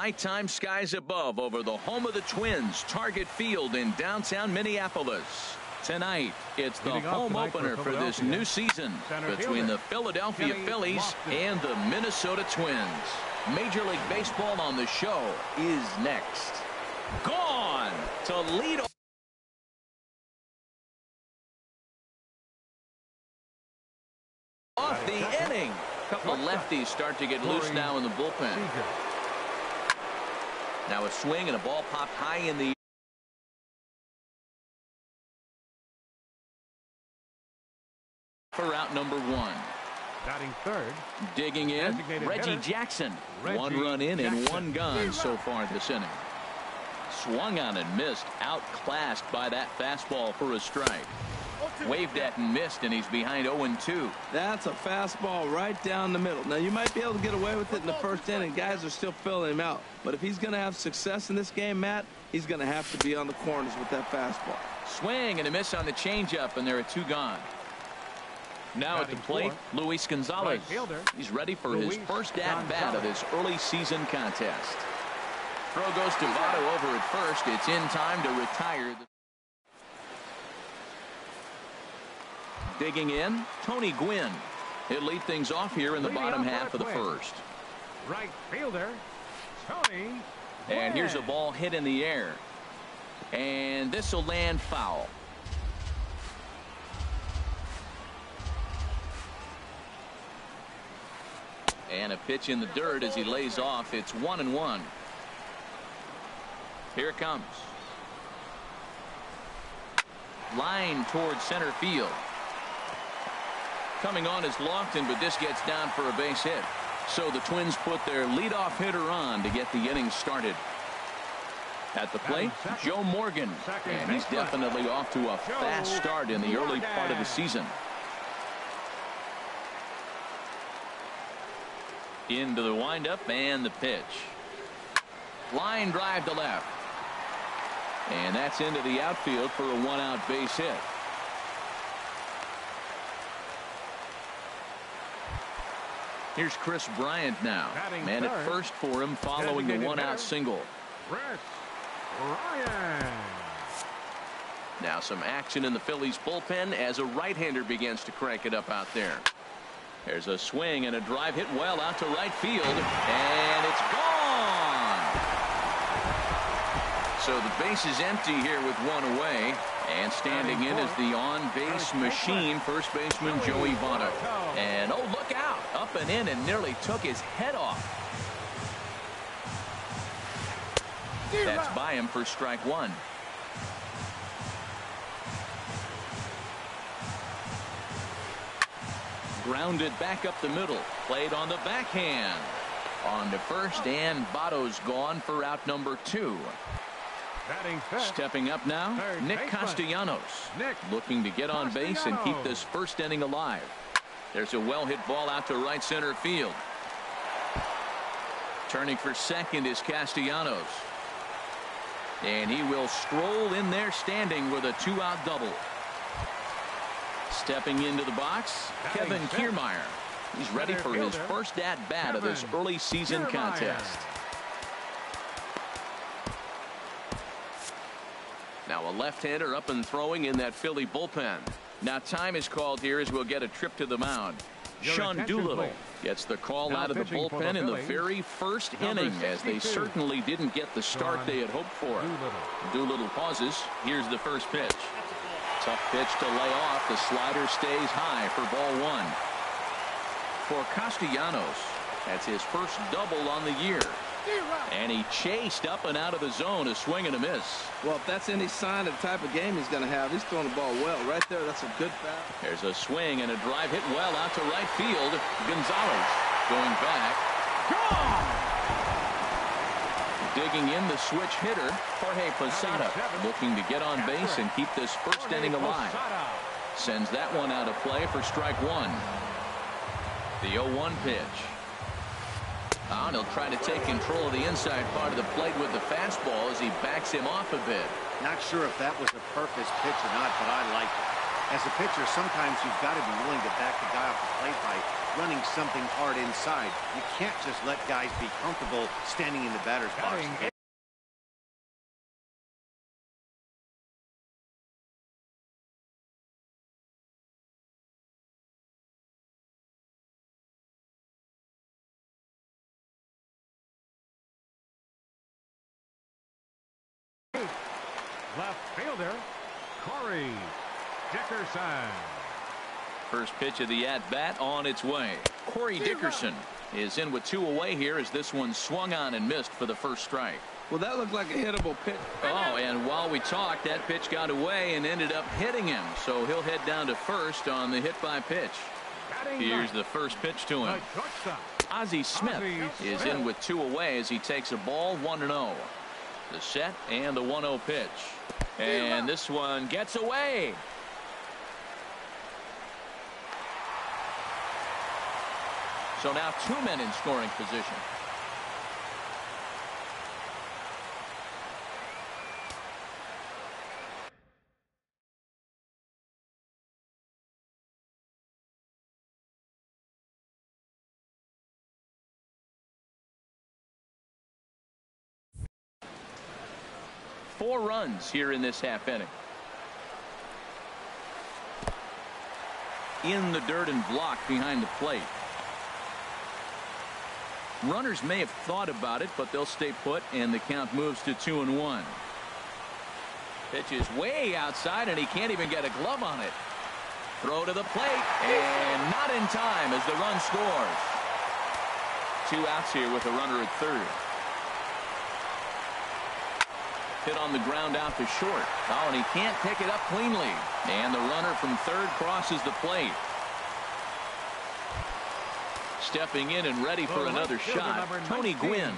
nighttime skies above over the home of the Twins, Target Field in downtown Minneapolis. Tonight, it's the home opener for this new season between the Philadelphia Phillies and the Minnesota Twins. Major League Baseball on the show is next. Gone to lead off the inning. A couple of lefties start to get loose now in the bullpen. Now a swing and a ball popped high in the for out number one. Batting third. Digging in, Reggie Jackson. One run in and one gone so far this inning. Swung on and missed, outclassed by that fastball for a strike. Waved at and missed, and he's behind 0-2. That's a fastball right down the middle. Now, you might be able to get away with it in the first inning. Guys are still filling him out. But if he's going to have success in this game, Matt, he's going to have to be on the corners with that fastball. Swing and a miss on the changeup, and there are two gone. Now at the plate, Luis Gonzalez. He's ready for his first at-bat of this early season contest. Throw goes to Votto over at first. It's in time to retire. Digging in, Tony Gwynn. He'll lead things off here in the bottom half of the first. Right fielder, Tony. And here's a ball hit in the air. And this will land foul. And a pitch in the dirt as he lays off. It's 1-1. Here it comes. Line towards center field. Coming on is Lofton, but this gets down for a base hit. So the Twins put their leadoff hitter on to get the inning started. At the plate, Joe Morgan. And he's definitely off to a fast start in the early part of the season. Into the windup and the pitch. Line drive to left. And that's into the outfield for a one-out base hit. Here's Chris Bryant now. Man at first for him following the one-out single. Now some action in the Phillies bullpen as a right-hander begins to crank it up out there. There's a swing and a drive hit well out to right field, and it's gone. So the base is empty here with one away, and standing in is the on-base machine, first baseman Joey Votto. And oh, look out, up and in and nearly took his head off. That's by him for strike one. Grounded back up the middle. Played on the backhand. On to first, and Votto's gone for out number two. Stepping up now, Nick Castellanos. Looking to get on base and keep this first inning alive. There's a well-hit ball out to right center field. Turning for second is Castellanos. And he will stroll in there standing with a two-out double. Stepping into the box, Kevin Kiermaier. He's ready for his first at-bat of this early season contest. Now a left-hander up and throwing in that Philly bullpen. Now time is called here as we'll get a trip to the mound. Sean Doolittle gets the call out of the bullpen in the very first inning, as they certainly didn't get the start they had hoped for. Doolittle pauses. Here's the first pitch. Tough pitch to lay off. The slider stays high for ball one. For Castellanos, that's his first double on the year. And he chased up and out of the zone, a swing and a miss. Well, if that's any sign of the type of game he's going to have, he's throwing the ball well. Right there, that's a good foul. There's a swing and a drive hit well out to right field. Gonzalez going back. Gone! Digging in the switch hitter, Jorge Posada, looking to get on base and keep this first inning alive. Sends that one out of play for strike one. The 0-1 pitch. And he'll try to take control of the inside part of the plate with the fastball as he backs him off a bit. Not sure if that was a purpose pitch or not, but I like it. As a pitcher, sometimes you've got to be willing to back the guy off the plate by running something hard inside. You can't just let guys be comfortable standing in the batter's box. Left fielder, Corey Dickerson. First pitch of the at-bat on its way. Corey Dickerson is in with 2 away here as this one swung on and missed for the first strike. Well, that looked like a hittable pitch. Oh, and while we talked, that pitch got away and ended up hitting him. So he'll head down to first on the hit by pitch. Here's the first pitch to him. Ozzie Smith is in with 2 away as he takes a ball 1-0. The set and the 1-0 pitch. And this one gets away. So now 2 men in scoring position. Four runs here in this half inning. In the dirt and blocked behind the plate. Runners may have thought about it, but they'll stay put, and the count moves to 2-1. Pitch is way outside, and he can't even get a glove on it. Throw to the plate, and not in time as the run scores. 2 outs here with a runner at third. Hit on the ground out to short. Oh, and he can't pick it up cleanly. And the runner from third crosses the plate. Stepping in and ready for another shot, Tony Gwynn.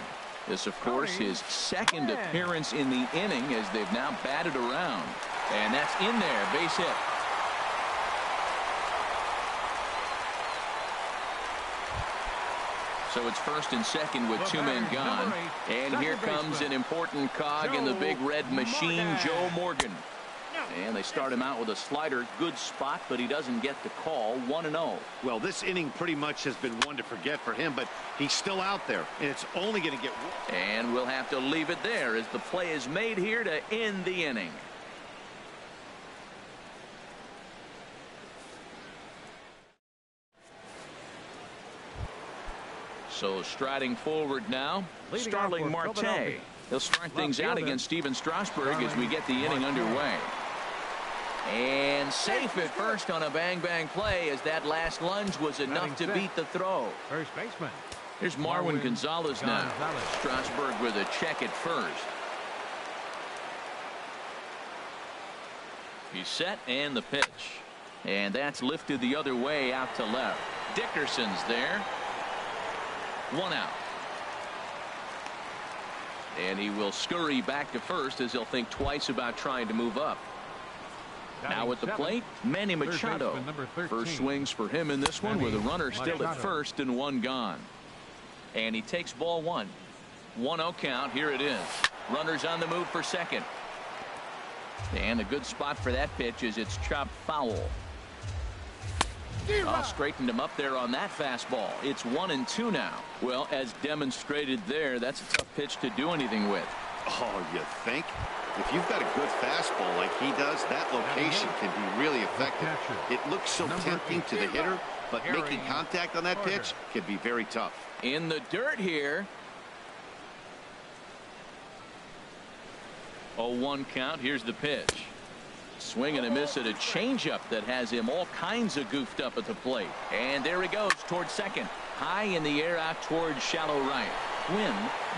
This, of course, his second appearance in the inning as they've now batted around. And that's in there, base hit. So it's first and second with 2 men gone. And here comes an important cog in the big red machine, Joe Morgan. And they start him out with a slider. Good spot, but he doesn't get the call. 1-0. Well, this inning pretty much has been one to forget for him, but he's still out there, and it's only going to get worse. And we'll have to leave it there as the play is made here to end the inning. So striding forward now, Starling Marte. He'll start things out against Steven Strasburg as we get the inning underway. And safe at first on a bang-bang play as that last lunge was enough to beat the throw. First baseman. Here's Marwin Gonzalez now. Strasburg with a check at first. He's set and the pitch. And that's lifted the other way out to left. Dickerson's there. 1 out. And he will scurry back to first as he'll think twice about trying to move up. Now at the plate, Manny Machado. First swings for him in this one with a runner still at first and 1 gone. And he takes ball 1. 1-0 count. Here it is. Runners on the move for second. And a good spot for that pitch is it's chopped foul. Straightened him up there on that fastball. It's 1-2 now. Well, as demonstrated there, that's a tough pitch to do anything with. Oh, you think? If you've got a good fastball like he does, that location can be really effective. It looks so tempting to the hitter, but making contact on that pitch can be very tough. In the dirt here. 0-1 count. Here's the pitch. Swing and a miss at a changeup that has him all kinds of goofed up at the plate. And there he goes towards second. High in the air out towards shallow right. Gwynn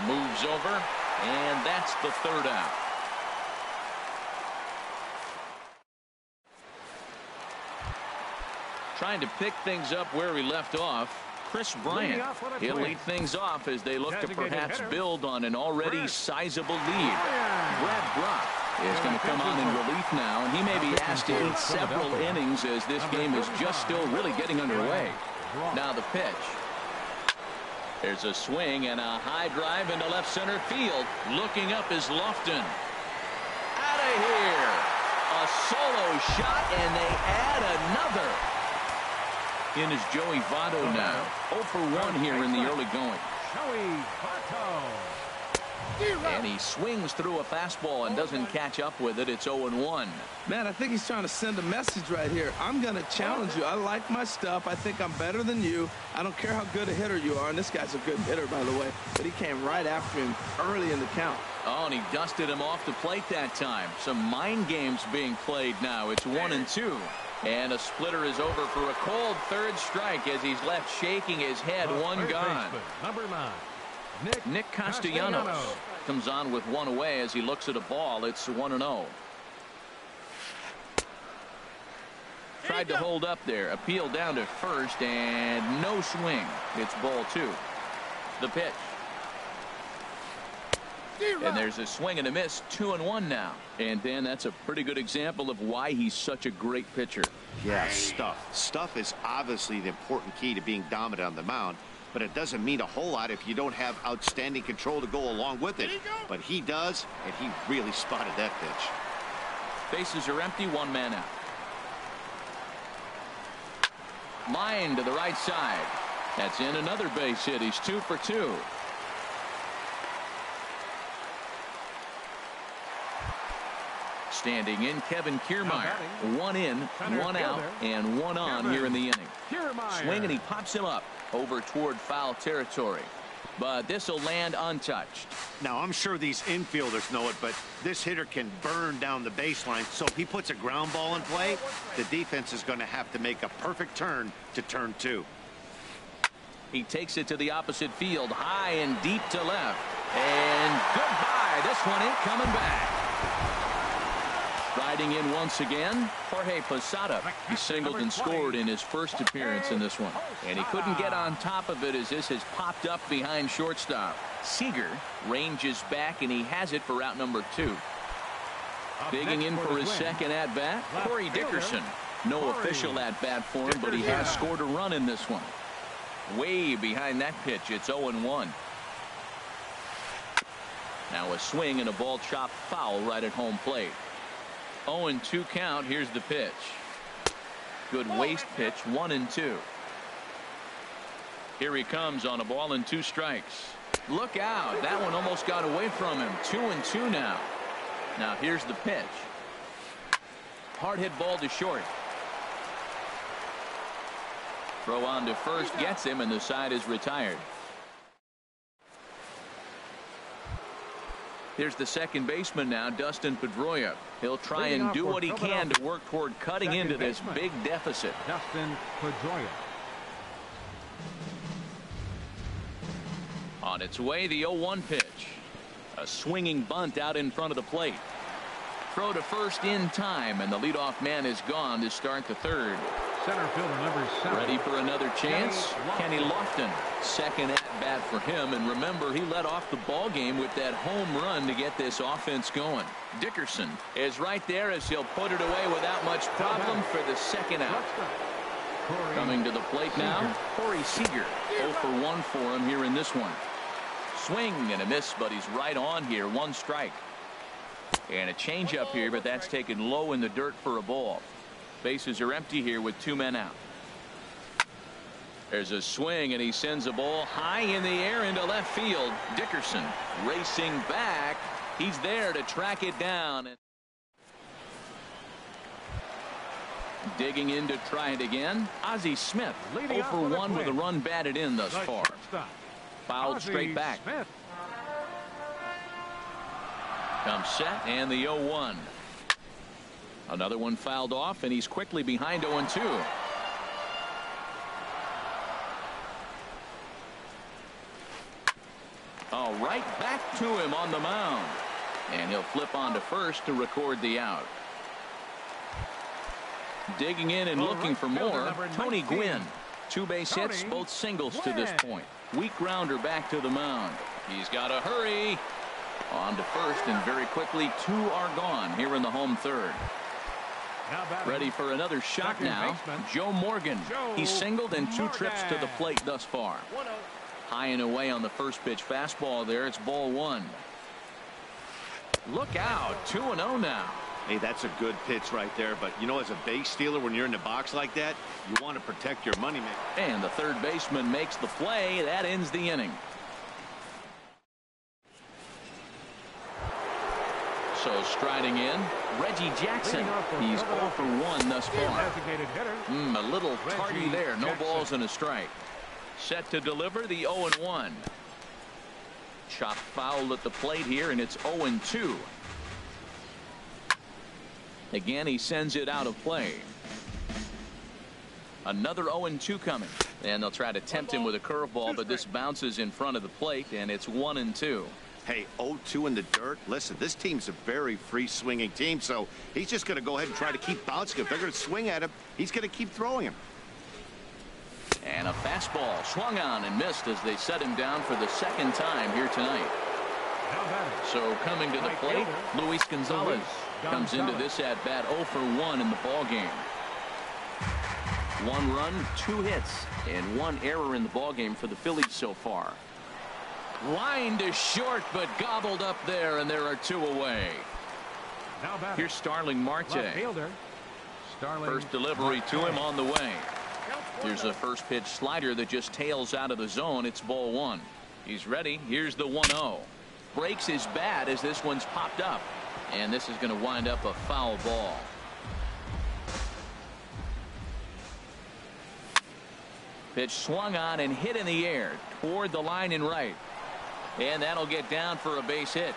moves over, and that's the 3rd out. Trying to pick things up where we left off. Chris Bryant. He'll lead things off as they look to perhaps build on an already sizable lead. Brad Brock is going to come on in relief now, and he may be asked to eat several innings as this game is just still really getting underway. Now the pitch. There's a swing and a high drive into left center field. Looking up is Lofton. Out of here. A solo shot, and they add another. In is Joey Votto now. 0 for 1 here in the early going. Joey Votto. And he swings through a fastball and doesn't catch up with it. It's 0-1. Man, I think he's trying to send a message right here. I'm going to challenge you. I like my stuff. I think I'm better than you. I don't care how good a hitter you are. And this guy's a good hitter, by the way. But he came right after him early in the count. Oh, and he dusted him off the plate that time. Some mind games being played now. It's 1-2. And a splitter is over for a cold third strike as he's left shaking his head. One gone. Number 9. Nick Castellanos comes on with one away as he looks at a ball. It's 1-0. Tried to hold up there. Appeal down to first and no swing. It's ball 2. The pitch. And there's a swing and a miss. 2-1 now. And Dan, that's a pretty good example of why he's such a great pitcher. Yeah, stuff is obviously the important key to being dominant on the mound, but it doesn't mean a whole lot if you don't have outstanding control to go along with it. But he does, and he really spotted that pitch. Bases are empty. One man out. Line to the right side. That's in. Another base hit. He's 2 for 2. Standing in, Kevin Kiermaier. 1 in, 1 out, and 1 on here in the inning. Swing, and he pops him up over toward foul territory. But this will land untouched. Now, I'm sure these infielders know it, but this hitter can burn down the baseline. So if he puts a ground ball in play, the defense is going to have to make a perfect turn to turn 2. He takes it to the opposite field, high and deep to left. And goodbye. This one ain't coming back. Riding in once again, Jorge Posada. He singled and scored in his first appearance in this one. And he couldn't get on top of it as this has popped up behind shortstop. Seager ranges back, and he has it for out number 2. Digging in for his second at-bat, Corey Dickerson. No official at-bat for him, but he has scored a run in this one. Way behind that pitch. It's 0-1. Now a swing and a ball chopped foul right at home plate. 0-2 count. Here's the pitch. Good waist pitch. 1-2. Here he comes on a ball and 2 strikes. Look out. That one almost got away from him. 2-2 now. Now here's the pitch. Hard hit ball to short. Throw on to first gets him, and the side is retired. Here's the second baseman now, Dustin Pedroia. He'll try and do what he can to work toward cutting into this big deficit. Dustin Pedroia. On its way, the 0-1 pitch. A swinging bunt out in front of the plate. Throw to first in time, and the leadoff man is gone to start the third. Center fielder number 7. Ready for another chance? Kenny Lofton. Second at bat for him, and remember, he led off the ball game with that home run to get this offense going. Dickerson is right there as he'll put it away without much problem for the second out. Coming to the plate now, Corey Seager. 0 for 1 for him here in this one. Swing and a miss, but he's right on here. 1 strike. And a changeup here, but that's taken low in the dirt for a ball. Bases are empty here with 2 men out. There's a swing, and he sends a ball high in the air into left field. Dickerson racing back. He's there to track it down. Digging in to try it again. Ozzie Smith. 0 for 1 with a run batted in thus far. Fouled straight back. Comes set, and the 0-1. Another one fouled off, and he's quickly behind 0-2. All right, back to him on the mound. And he'll flip on to first to record the out. Digging in and looking for more, Tony Gwynn. 2 base hits, both singles to this point. Weak grounder back to the mound. He's got to hurry. On to first, and very quickly 2 are gone here in the home third. Ready for another shot now. Joe Morgan. He's singled and 2 trips to the plate thus far. High and away on the first pitch fastball there. It's ball 1. Look out. 2-0 now. Hey, that's a good pitch right there. But, you know, as a base stealer, when you're in the box like that, you want to protect your money, man. And the third baseman makes the play. That ends the inning. So striding in, Reggie Jackson. He's 0 for 1 thus far. A little tardy there. No balls and a strike. Set to deliver the 0-1. Chop foul at the plate here, and it's 0-2. Again, he sends it out of play. Another 0-2 coming. And they'll try to tempt him with a curveball, but this bounces in front of the plate, and it's 1-2. Hey, 0-2 in the dirt. Listen, this team's a very free-swinging team, so he's just going to go ahead and try to keep bouncing. If they're going to swing at him, he's going to keep throwing him. And a fastball swung on and missed as they set him down for the second time here tonight. So coming to the plate, Luis Gonzalez comes into this at-bat 0 for 1 in the ballgame. 1 run, 2 hits, and 1 error in the ballgame for the Phillies so far. Line to short, but gobbled up there, and there are 2 away. Here's Starling Marte. First delivery to him on the way. Here's a first pitch slider that just tails out of the zone. It's ball 1. He's ready. Here's the 1-0. Breaks his bat as this one's popped up. And this is going to wind up a foul ball. Pitch swung on and hit in the air toward the line and right. And that'll get down for a base hit.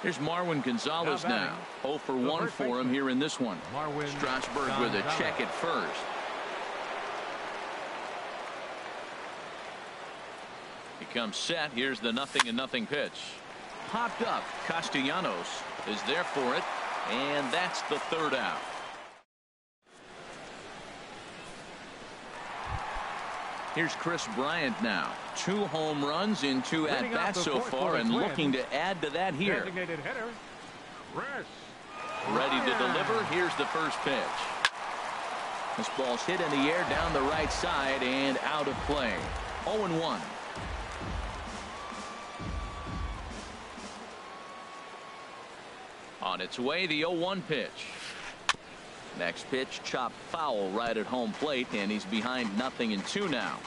Here's Marwin Gonzalez now. 0 for 1 for him here in this one. Strasburg with a check at first. He comes set. Here's the 0-0 pitch. Popped up. Castellanos is there for it. And that's the third out. Here's Chris Bryant now. 2 home runs in 2 at-bats so far, and looking to add to that here. Ready to deliver. Here's the first pitch. This ball's hit in the air down the right side and out of play. 0-1. On its way, the 0-1 pitch. Next pitch, chopped foul right at home plate, and he's behind 0-2 now.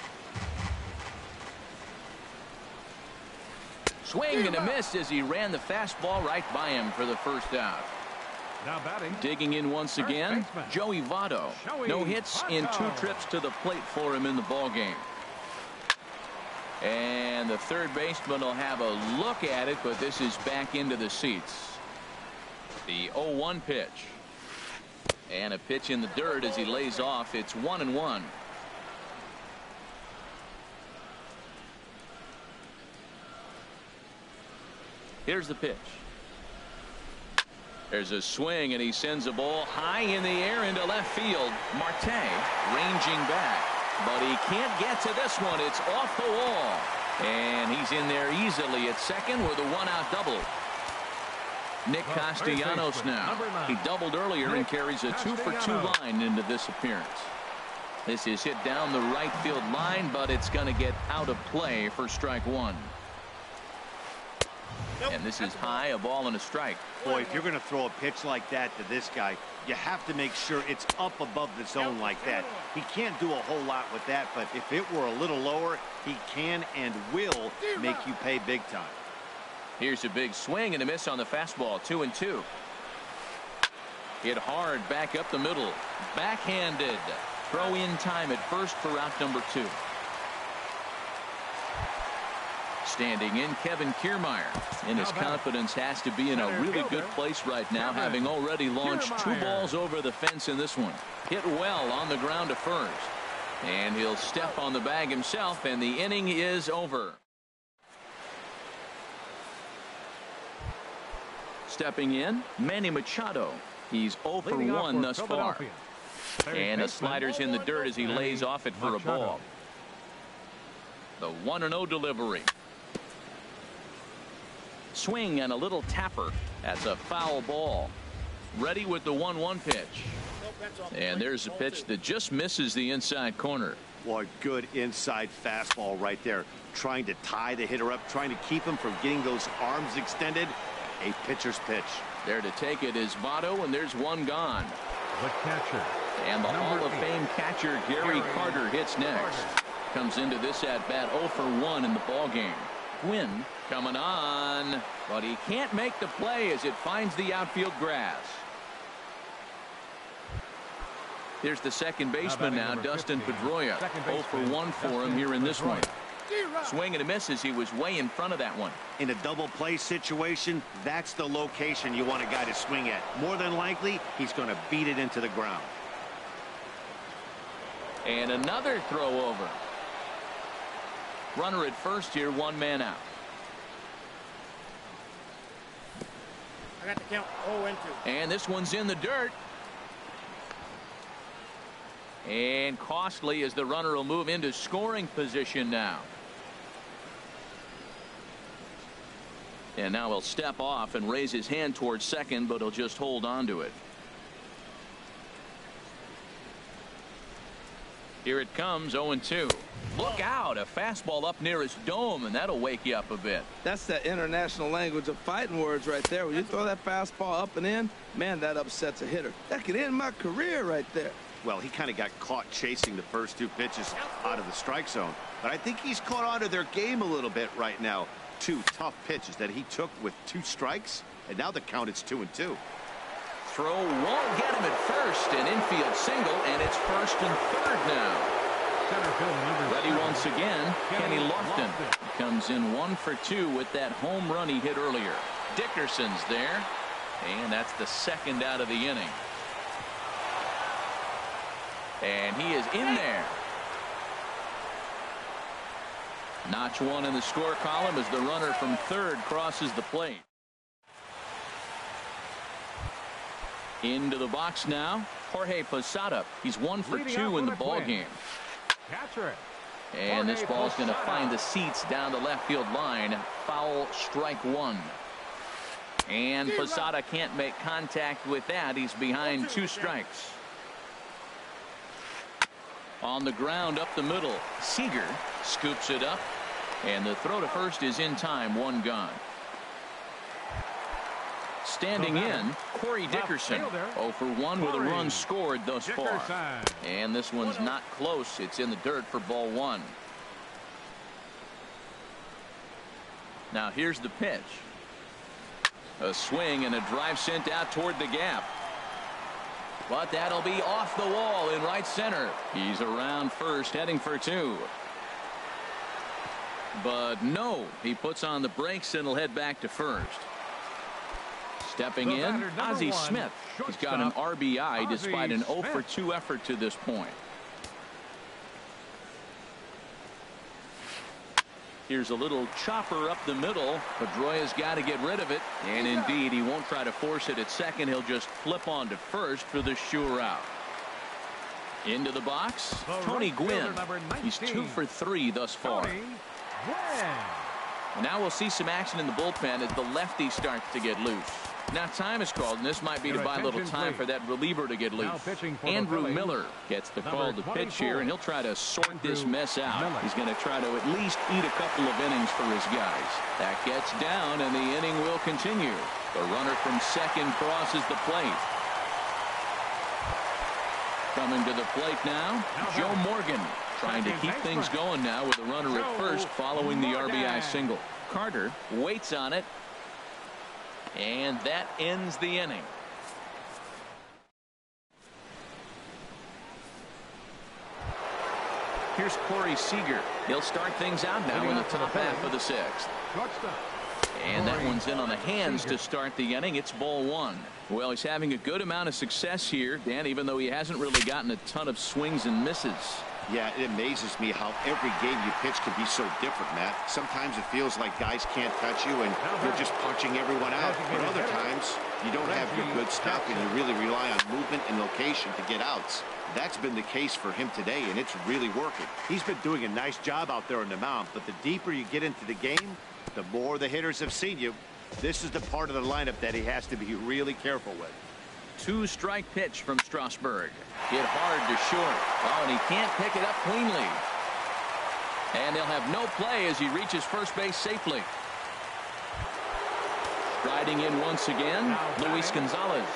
Swing and a miss as he ran the fastball right by him for the first out. Digging in once again, Joey Votto. No hits in 2 trips to the plate for him in the ballgame. And the third baseman will have a look at it, but this is back into the seats. The 0-1 pitch. And a pitch in the dirt as he lays off. It's 1-1. Here's the pitch. There's a swing, and he sends a ball high in the air into left field. Marte ranging back, but he can't get to this one. It's off the wall, and he's in there easily at second with a 1-out double. Nick Castellanos now. He doubled earlier and carries a 2-for-2 line into this appearance. This is hit down the right field line, but it's going to get out of play for strike 1. And this is high, a ball and a strike. Boy, if you're going to throw a pitch like that to this guy, you have to make sure it's up above the zone like that. He can't do a whole lot with that, but if it were a little lower, he can and will make you pay big time. Here's a big swing and a miss on the fastball. 2-2. Hit hard back up the middle. Backhanded. Throw in time at first for out number 2. Standing in, Kevin Kiermaier. And his confidence has to be in a really good place right now, having already launched 2 balls over the fence in this one. Hit well on the ground to first. And he'll step on the bag himself, and the inning is over. Stepping in, Manny Machado. He's 0 for 1 thus far. And the slider's in the dirt as he lays off it for a ball. The 1-0 delivery. Swing and a little tapper. That's a foul ball. Ready with the 1-1 pitch. And there's a pitch that just misses the inside corner. Boy, good inside fastball right there. Trying to tie the hitter up, trying to keep him from getting those arms extended. A pitcher's pitch. There to take it is Votto, and there's one gone. The catcher. And the Hall of Fame catcher Gary Carter hits next. Comes into this at bat 0 for 1 in the ball game. Gwynn coming on, but he can't make the play as it finds the outfield grass. Here's the second baseman now, Dustin Pedroia. 0 for 1 for him here in this one. Swing and a miss as he was way in front of that one. In a double play situation, that's the location you want a guy to swing at. More than likely, he's going to beat it into the ground. And another throw over. Runner at first here, 1 man out. I got the count 0-2. And this one's in the dirt. And costly as the runner will move into scoring position now. And now he'll step off and raise his hand towards second, but he'll just hold on to it. Here it comes, 0-2. Look out, a fastball up near his dome, and that'll wake you up a bit. That's that international language of fighting words right there. When you throw that fastball up and in, man, that upsets a hitter. That could end my career right there. Well, he kind of got caught chasing the first 2 pitches out of the strike zone. But I think he's caught on to their game a little bit right now. 2 tough pitches that he took with 2 strikes, and now the count is 2-2. Throw won't get him at first, an infield single, and it's first and third now. Ready once again, Kenny Lofton. Comes in 1 for 2 with that home run he hit earlier. Dickerson's there, and that's the second out of the inning. And he is in there. Notch 1 in the score column as the runner from third crosses the plate. Into the box now, Jorge Posada. He's 1 for 2 in the ball game. And this ball's going to find the seats down the left field line. Foul, strike 1. And Posada can't make contact with that. He's behind 2 strikes. On the ground up the middle, Seager scoops it up, and the throw to first is in time, 1 gone. Standing in, Corey Dickerson, 0 for 1 with a run scored thus far. And this one's not close. It's in the dirt for ball 1. Now here's the pitch. A swing and a drive sent out toward the gap. But that'll be off the wall in right center. He's around first, heading for 2. But no, he puts on the brakes and will head back to first. Stepping in, Ozzie Smith. He's got an RBI despite an 0 for 2 effort to this point. Here's a little chopper up the middle. Pedroia's got to get rid of it. And indeed, he won't try to force it at second. He'll just flip on to first for the sure out. Into the box, Tony Gwynn. He's 2 for 3 thus far. And now we'll see some action in the bullpen as the lefty starts to get loose. Now time is called, and this might be to buy a little time for that reliever to get loose. Andrew Miller gets the call to pitch here, and he'll try to sort this mess out. He's going to try to at least eat a couple of innings for his guys. That gets down, and the inning will continue. The runner from second crosses the plate. Coming to the plate now, Joe Morgan, trying to keep things going now with the runner at first following the RBI single. Carter waits on it. And that ends the inning. Here's Corey Seager. He'll start things out now in the top half of the 6th. And that one's in on the hands to start the inning. It's ball 1. Well, he's having a good amount of success here, Dan, even though he hasn't really gotten a ton of swings and misses. Yeah, it amazes me how every game you pitch can be so different, Matt. Sometimes it feels like guys can't touch you and you're just punching everyone out. But other times, you don't have your good stuff and you really rely on movement and location to get outs. That's been the case for him today, and it's really working. He's been doing a nice job out there on the mound, but the deeper you get into the game, the more the hitters have seen you. This is the part of the lineup that he has to be really careful with. 2-strike pitch from Strasburg. Hit hard to short. Oh, and he can't pick it up cleanly. And they'll have no play as he reaches first base safely. Striding in once again, Luis Gonzalez.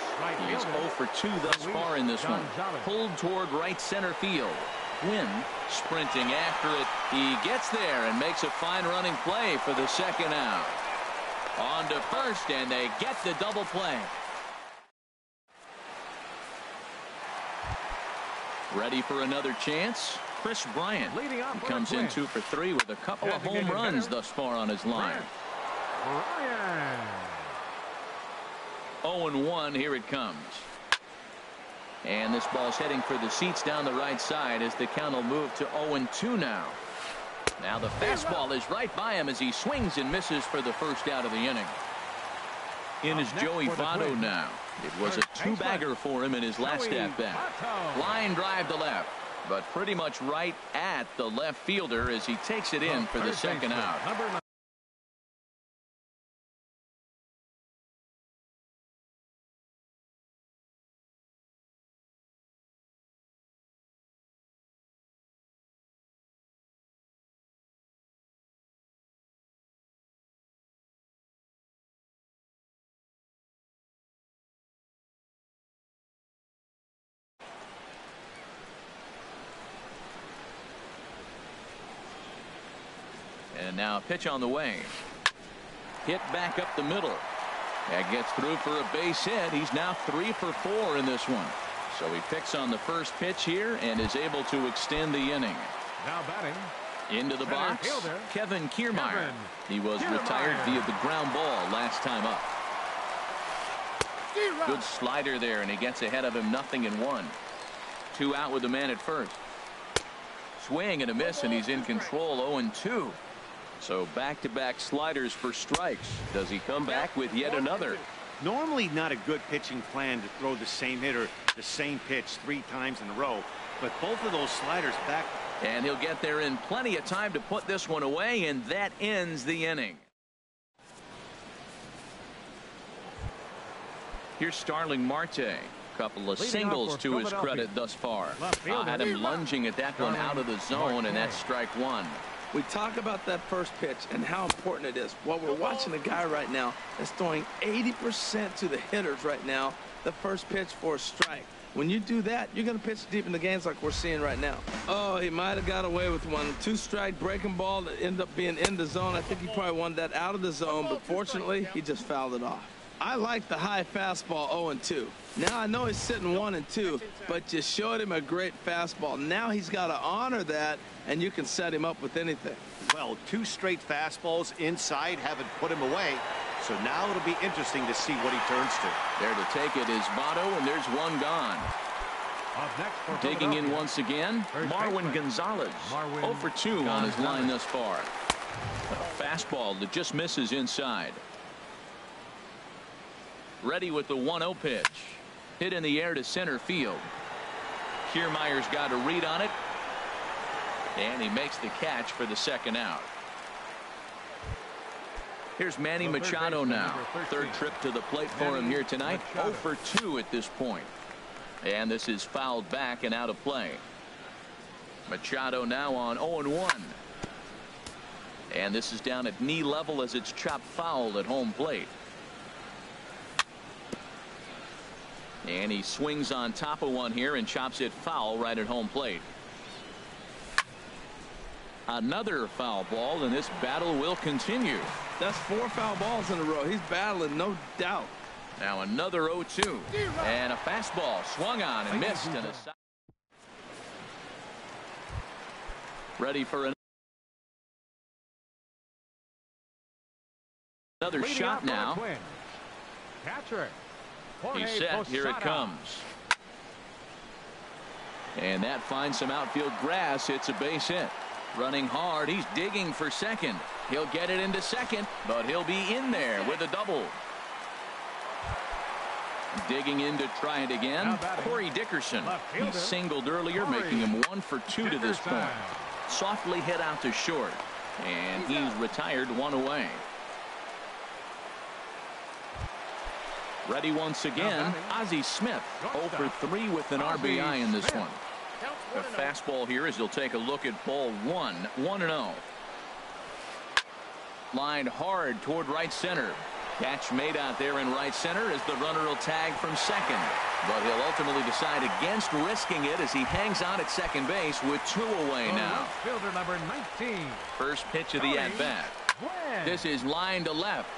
He is 0 for 2 thus far in this one. Pulled toward right center field. Quinn sprinting after it. He gets there and makes a fine running play for the second out. On to first, and they get the double play. Ready for another chance. Chris Bryant comes in 2 for 3 with a couple of home runs thus far on his line. 0-1, here it comes. And this ball's heading for the seats down the right side as the count will move to 0-2 now. Now the fastball is right by him as he swings and misses for the first out of the inning. In is Joey Votto now. It was a 2-bagger for him in his last at-bat. Line drive to left, but pretty much right at the left fielder as he takes it in for the second out. And now a pitch on the way. Hit back up the middle. That gets through for a base hit. He's now 3 for 4 in this one. So he picks on the first pitch here and is able to extend the inning. Now batting. Into the box, Kevin Kiermaier. He was retired via the ground ball last time up. Good slider there, and he gets ahead of him, 0-1. 2 out with the man at first. Swing and a miss, and he's in control, 0-2. So back-to-back sliders for strikes. Does he come back with yet another? Normally not a good pitching plan to throw the same hitter the same pitch 3 times in a row, but both of those sliders back. And he'll get there in plenty of time to put this one away, and that ends the inning. Here's Starling Marte. Couple of singles to his credit thus far. Had him lunging at that one out of the zone, and that's strike 1. We talk about that first pitch and how important it is. Well, we're watching a guy right now that's throwing 80% to the hitters right now, the first pitch for a strike. When you do that, you're going to pitch deep in the games like we're seeing right now. Oh, he might have got away with one. 2-strike breaking ball that ended up being in the zone. I think he probably wanted that out of the zone, but fortunately, he just fouled it off. I like the high fastball 0-2. Now I know he's sitting 1-2, but you showed him a great fastball. Now he's got to honor that, and you can set him up with anything. Well, 2 straight fastballs inside haven't put him away. So now it'll be interesting to see what he turns to. There to take it is Votto, and there's one gone. Digging in once again, Marwin Gonzalez. 0 for 2 on his line thus far. A fastball that just misses inside. Ready with the 1-0 pitch. Hit in the air to center field. Kiermaier's got a read on it. And he makes the catch for the second out. Here's Manny Machado now. Third trip to the plate for him here tonight. 0 for 2 at this point. And this is fouled back and out of play. Machado now on 0-1. And this is down at knee level as it's chopped foul at home plate. And he swings on top of one here and chops it foul right at home plate. Another foul ball, and this battle will continue. That's 4 foul balls in a row. He's battling, no doubt. Now another 0-2. And a fastball swung on and missed. And a ready for another shot now. He's set. Here it comes. And that finds some outfield grass. It's a base hit. Running hard. He's digging for second. He'll get it into second, but he'll be in there with a double. Digging in to try it again. Corey Dickerson. He singled earlier, making him 1 for 2 to this point. Softly hit out to short. And he's retired 1 away. Ready once again, Ozzie Smith, 0 for 3 with an RBI in this one. The fastball here as he'll take a look at ball 1, 1-0. Lined hard toward right center. Catch made out there in right center as the runner will tag from second. But he'll ultimately decide against risking it as he hangs on at second base with 2 away now. Fielder number 19. First pitch of the at-bat. This is line to left.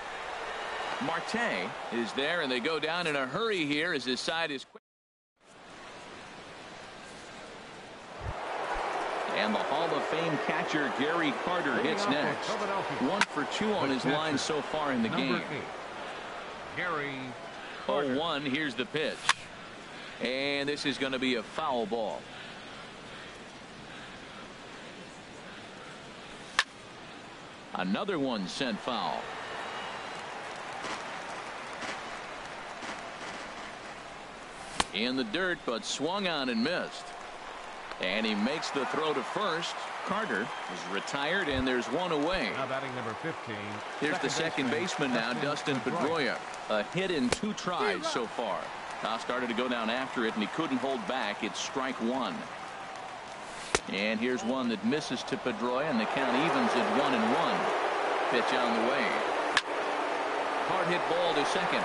Marte is there, and they go down in a hurry here as his side is quick. And the Hall of Fame catcher Gary Carter hits next. 1 for 2 on his line so far in the game. Gary 0-1. Here's the pitch. And this is going to be a foul ball. Another one sent foul. In the dirt, but swung on and missed. And he makes the throw to first. Carter is retired, and there's 1 away. Now batting number 15. Here's the second baseman now, Dustin Pedroia. A hit in 2 tries so far. Now started to go down after it, and he couldn't hold back. It's strike 1. And here's one that misses to Pedroia, and the count evens at 1-1. Pitch on the way. Hard hit ball to second.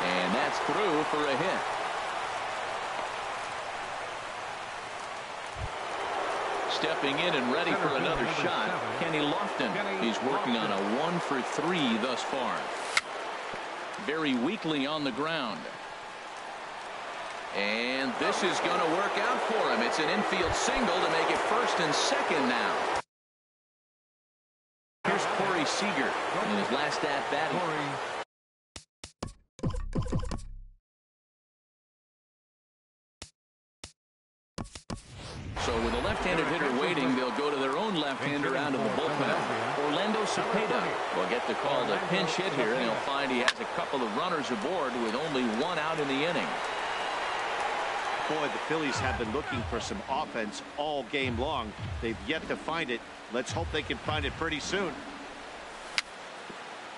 And that's through for a hit. Stepping in and ready for another shot, Kenny Lofton. He's working on a 1 for 3 thus far. Very weakly on the ground. And this is going to work out for him. It's an infield single to make it first and second now. Here's Corey Seager in his last at-bat. So with a left-handed hitter waiting, they'll go to their own left-hander out of the bullpen. Orlando Cepeda will get the call to pinch hit here, and he'll find he has a couple of runners aboard with only 1 out in the inning. Boy, the Phillies have been looking for some offense all game long. They've yet to find it. Let's hope they can find it pretty soon.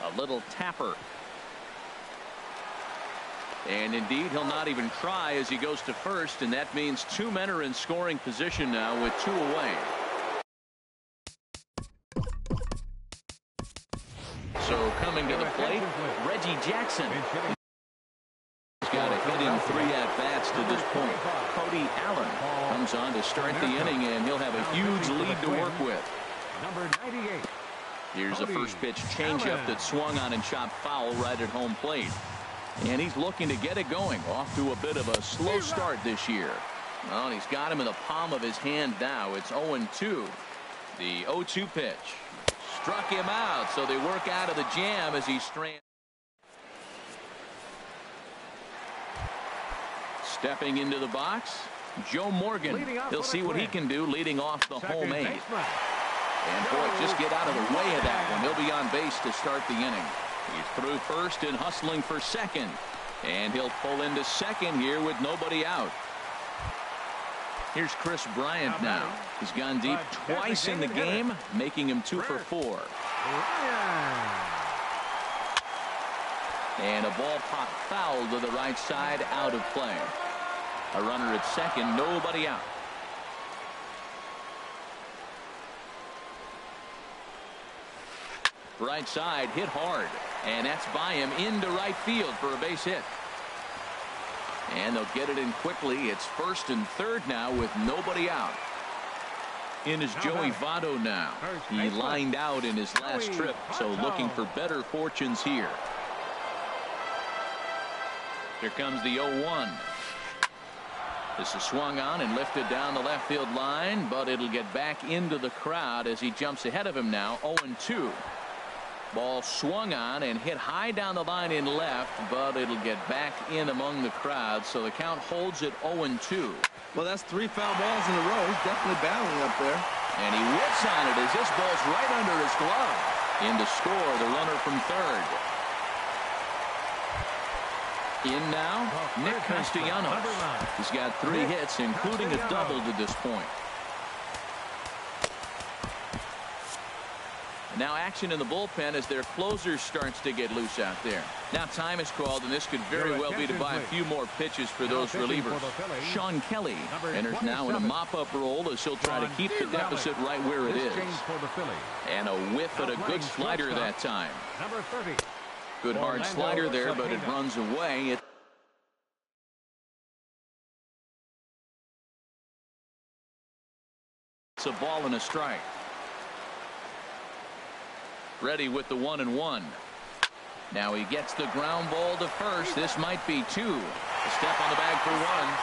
A little tapper. And indeed, he'll not even try as he goes to first, and that means 2 men are in scoring position now with 2 away. So coming to the plate, Reggie Jackson. He's got a hit in 3 at-bats to this point. Cody Allen comes on to start the inning, and he'll have a huge lead to work with. Number 98. Here's a first pitch changeup that swung on and chopped foul right at home plate. And he's looking to get it going. Off to a bit of a slow start this year. Well, he's got him in the palm of his hand now. It's 0-2. The 0-2 pitch. Struck him out, so they work out of the jam as he strands. Stepping into the box, Joe Morgan. He'll see what he can do leading off the home 8. And boy, just get out of the way of that one. He'll be on base to start the inning. He's through first and hustling for second. And he'll pull into second here with nobody out. Here's Chris Bryant now. He's gone deep twice in the game, making him 2 for 4. And a ball popped foul to the right side, out of play. A runner at second, nobody out. Right side hit hard, and that's by him into right field for a base hit. And they'll get it in quickly. It's first and third now with nobody out. In is Joey Votto now. He lined out in his last trip, so looking for better fortunes here. Here comes the 0-1. This is swung on and lifted down the left field line, but it'll get back into the crowd as he jumps ahead of him now. 0-2. Ball swung on and hit high down the line in left, but it'll get back in among the crowd, so the count holds at 0-2. Well, that's 3 foul balls in a row. He's definitely battling up there. And he whips on it as this ball's right under his glove. In to score the runner from third. In now, Nick Castellanos. He's got 3 hits, including a double to this point. Now action in the bullpen as their closer starts to get loose out there. Now time is called, and this could very well be to buy a few more pitches for those relievers. Sean Kelly enters now in a mop-up role as he'll try to keep the deficit right where it is. And a whiff at a good slider that time. Good hard slider there, but it runs away. It's a ball and a strike. Ready with the 1-1. Now he gets the ground ball to first. This might be two. A step on the bag for one.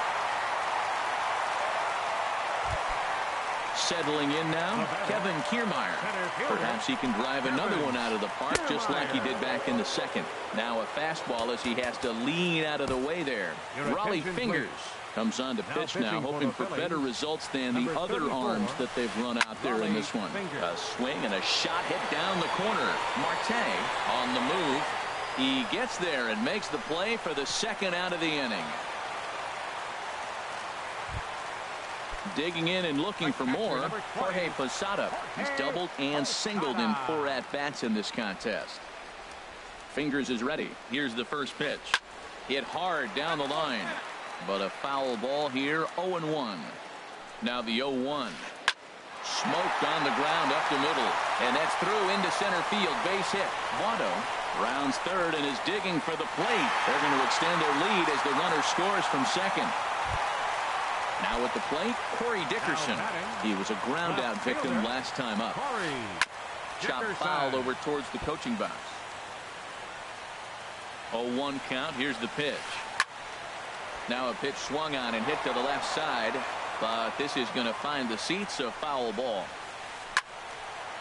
Settling in now, Kevin Kiermaier. Perhaps he can drive another one out of the park just like he did back in the second. Now a fastball as he has to lean out of the way there. Raleigh Fingers comes on to pitch now, hoping for better results than the other arms that they've run out there in this one. A swing and a shot hit down the corner. Marte on the move. He gets there and makes the play for the second out of the inning. Digging in and looking for more, Jorge Posada. He's doubled and singled in 4 at-bats in this contest. Fingers is ready. Here's the first pitch. Hit hard down the line. But a foul ball here, 0-1. Now the 0-1. Smoked on the ground up the middle. And that's through into center field. Base hit. Votto rounds third and is digging for the plate. They're going to extend their lead as the runner scores from second. Now at the plate, Corey Dickerson. He was a ground out victim last time up. Chop foul over towards the coaching box. 0-1 count. Here's the pitch. Now a pitch swung on and hit to the left side, but this is going to find the seats. A foul ball.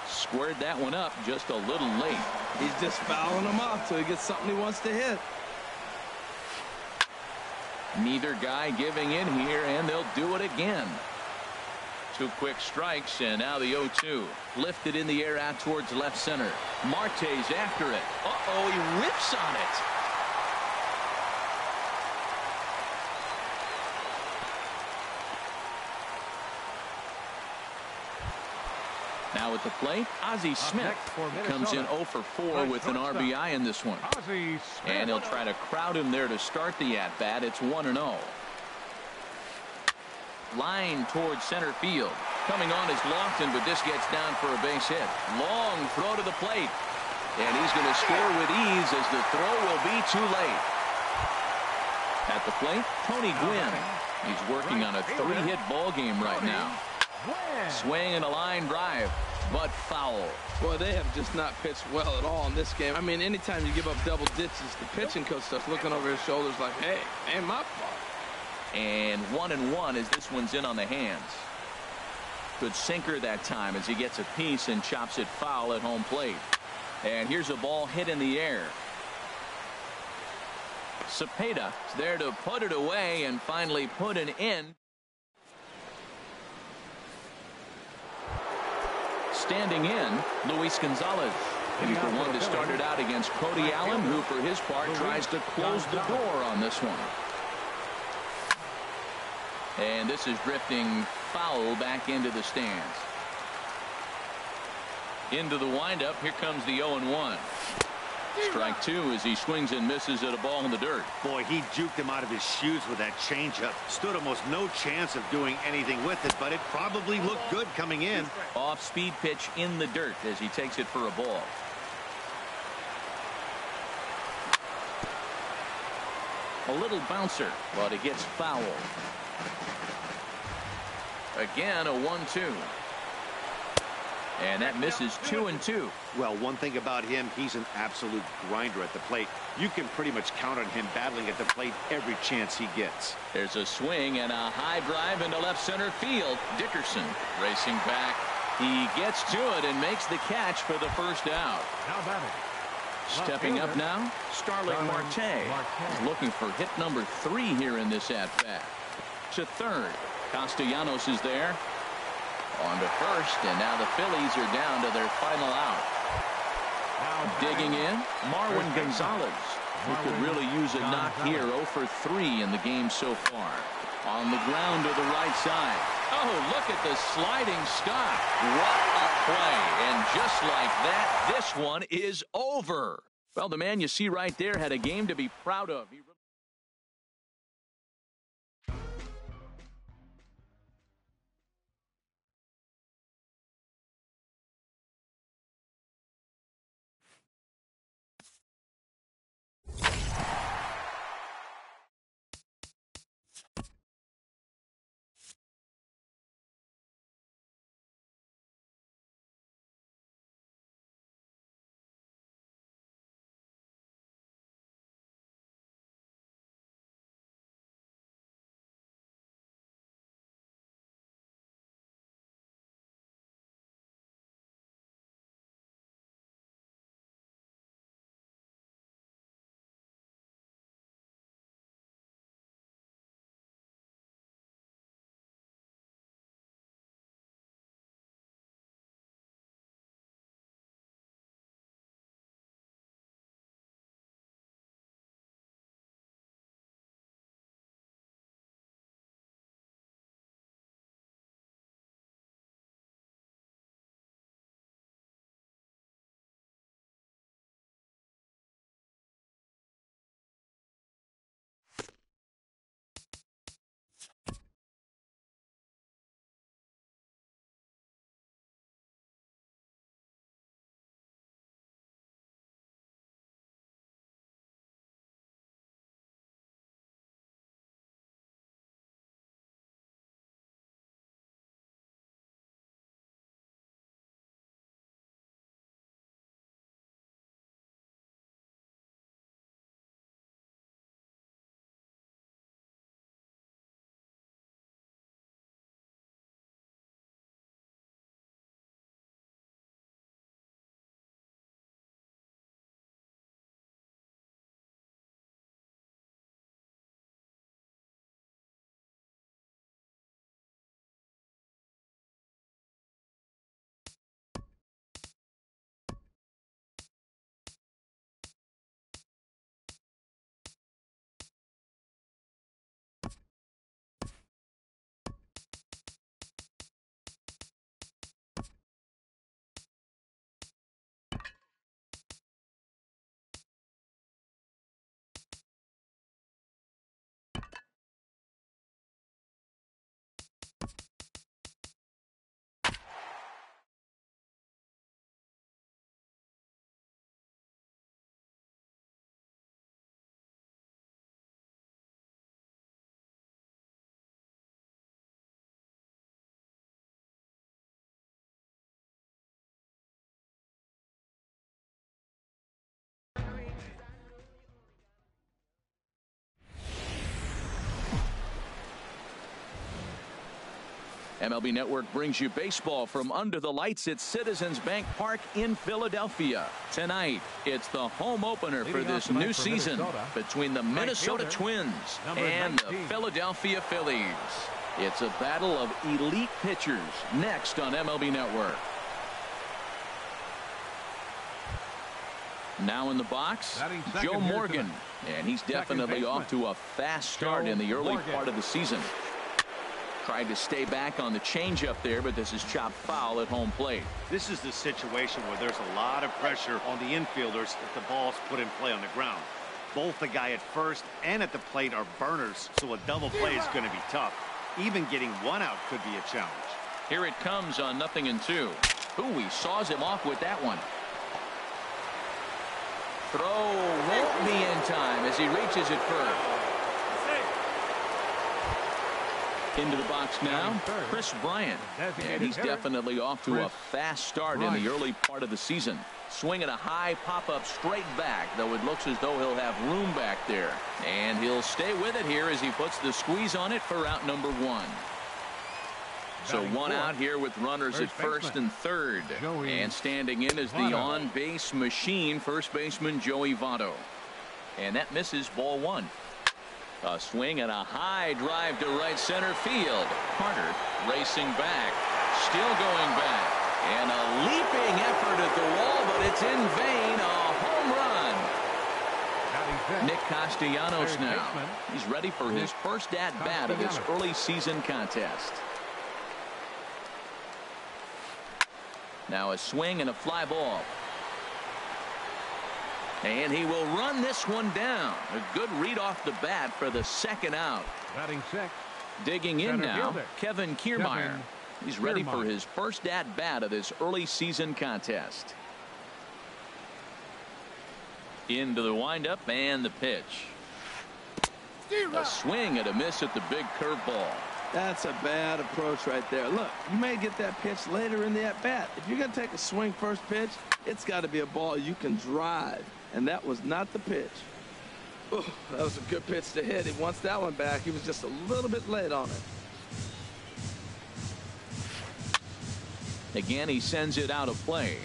Squared that one up just a little late. He's just fouling them off till he gets something he wants to hit. Neither guy giving in here, and they'll do it again. 2 quick strikes, and now the 0-2. Lifted in the air out towards left center. Marte's after it. Uh-oh, he whips on it. Now at the plate, Ozzie Smith comes in 0 for 4 with an RBI in this one. And he'll try to crowd him there to start the at-bat. It's 1-0. Line towards center field. Coming on is Lofton, but this gets down for a base hit. Long throw to the plate. And he's going to score with ease as the throw will be too late. At the plate, Tony Gwynn. He's working on a 3-hit ball game right now. Swing and a line drive, but foul. Boy, they have just not pitched well at all in this game. I mean, anytime you give up double ditches, the pitching coach starts looking over his shoulders like, hey, ain't my fault. And 1-1 as this one's in on the hands. Good sinker that time as he gets a piece and chops it foul at home plate. And here's a ball hit in the air. Cepeda is there to put it away and finally put an end. Standing in, Luis Gonzalez. He's the one that started out against Cody Allen, who for his part tries to close the door on this one. And this is drifting foul back into the stands. Into the windup. Here comes the 0-1. Strike 2 as he swings and misses at a ball in the dirt. Boy, he juked him out of his shoes with that changeup. Stood almost no chance of doing anything with it, but it probably looked good coming in. Off-speed pitch in the dirt as he takes it for a ball. A little bouncer, but it gets foul. Again, a 1-2. And that misses 2-2. Well, one thing about him, he's an absolute grinder at the plate. You can pretty much count on him battling at the plate every chance he gets. There's a swing and a high drive into left center field. Dickerson racing back. He gets to it and makes the catch for the first out. Stepping up now, Starling Marte. Looking for hit number 3 here in this at-bat. To third, Castellanos is there. On to first, and now the Phillies are down to their final out. Digging in, Marwin Gonzalez, who could really use a knock here. 0 for 3 in the game so far. On the ground to the right side. Oh, look at the sliding stop. What a play. And just like that, this one is over. Well, the man you see right there had a game to be proud of. MLB Network brings you baseball from under the lights at Citizens Bank Park in Philadelphia. Tonight, it's the home opener for this new season between the Minnesota Twins and the Philadelphia Phillies. It's a battle of elite pitchers next on MLB Network. Now in the box, Joe Morgan, and he's definitely off to a fast start in the early part of the season. Tried to stay back on the changeup there, but this is chopped foul at home plate. This is the situation where there's a lot of pressure on the infielders if the ball's put in play on the ground. Both the guy at first and at the plate are burners, so a double play is going to be tough. Even getting one out could be a challenge. Here it comes on 0-2. Ooh, he saws him off with that one. Throw won't be in time as he reaches it first. Into the box now, Chris Bryant, and he's definitely off to a fast start in the early part of the season. Swinging a high pop-up straight back, though it looks as though he'll have room back there. And he'll stay with it here as he puts the squeeze on it for out number 1. So one out here with runners at first and third. And standing in is the on-base machine, first baseman Joey Votto. And that misses ball 1. A swing and a high drive to right center field. Carter racing back, still going back, and a leaping effort at the wall, but it's in vain. A home run. Nick Castellanos now. He's ready for his first at-bat of this early season contest. Now a swing and a fly ball. And he will run this one down. A good read off the bat for the second out. Batting sixth. Digging in now, Kevin Kiermaier. He's ready for his first at-bat of this early season contest. Into the windup and the pitch. A swing and a miss at the big curveball. That's a bad approach right there. Look, you may get that pitch later in the at-bat. If you're going to take a swing first pitch, it's got to be a ball you can drive. And that was not the pitch. Ooh, that was a good pitch to hit. He wants that one back. He was just a little bit late on it. Again, he sends it out of play.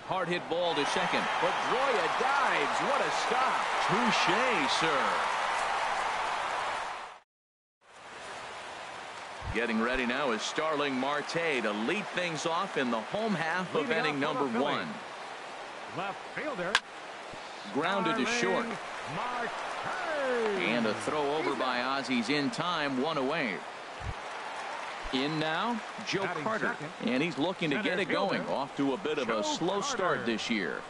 Hard hit ball to second. Pedroia dives. What a stop. Touche, sir. Getting ready now is Starling Marte to lead things off in the home half of inning number 1. Left fielder. Grounded to short. Marte. And a throw over by Ozzy's in time, 1 away. In now, Joe Carter. And he's looking to get it going. Off to a bit of a slow start this year.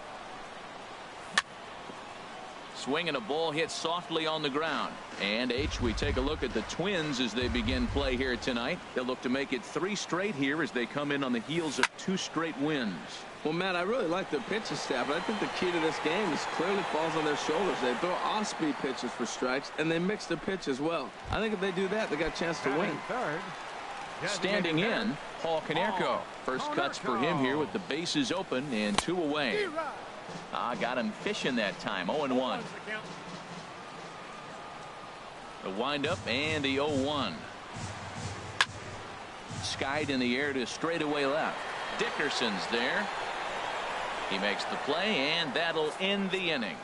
Swinging a ball hit softly on the ground. And we take a look at the Twins as they begin play here tonight. They'll look to make it 3 straight here as they come in on the heels of 2 straight wins. Well, Matt, I really like their pitching staff, but I think the key to this game is clearly falls on their shoulders. They throw off-speed pitches for strikes, and they mix their pitch as well. I think if they do that, they got a chance to win. Standing in, Paul Konerko. First cuts for him here with the bases open and 2 away. Got him fishing that time. 0-1. The windup and the 0-1. Skied in the air to straightaway left. Dickerson's there. He makes the play, and that'll end the inning.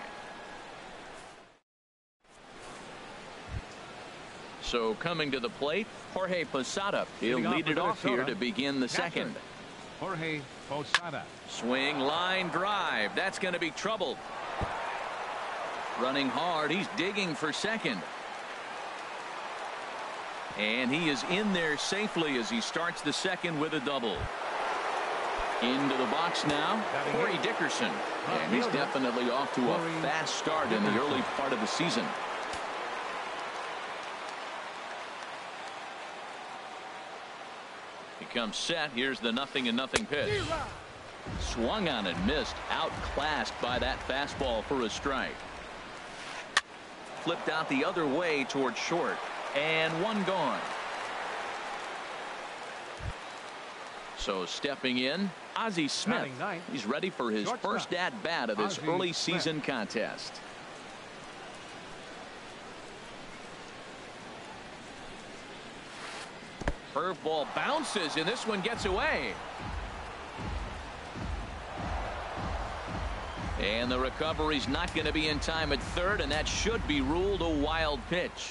So coming to the plate, Jorge Posada. He'll lead it off here to begin the second. Jorge Posada. Swing, line drive. That's going to be trouble. Running hard. He's digging for second. And he is in there safely as he starts the second with a double. Into the box now, Corey Dickerson. And he's definitely off to a fast start in the early part of the season. He comes set. Here's the 0-0 pitch. Swung on and missed. Outclassed by that fastball for a strike. Flipped out the other way toward short. And 1 gone. So stepping in, Ozzie Smith. He's ready for his first at-bat of this early season contest. Curveball bounces, and this one gets away. And the recovery's not going to be in time at third, and that should be ruled a wild pitch.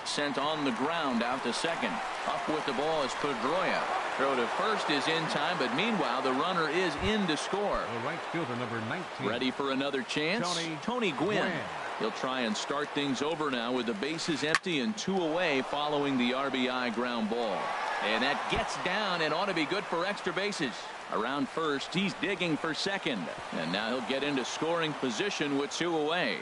Sent on the ground out to second. Up with the ball is Pedroia. Throw to first is in time, but meanwhile the runner is in to score. The right fielder, number 19. Ready for another chance? Tony Gwynn. He'll try and start things over now with the bases empty and 2 away following the RBI ground ball. And that gets down and ought to be good for extra bases. Around first, he's digging for second. And now he'll get into scoring position with 2 away.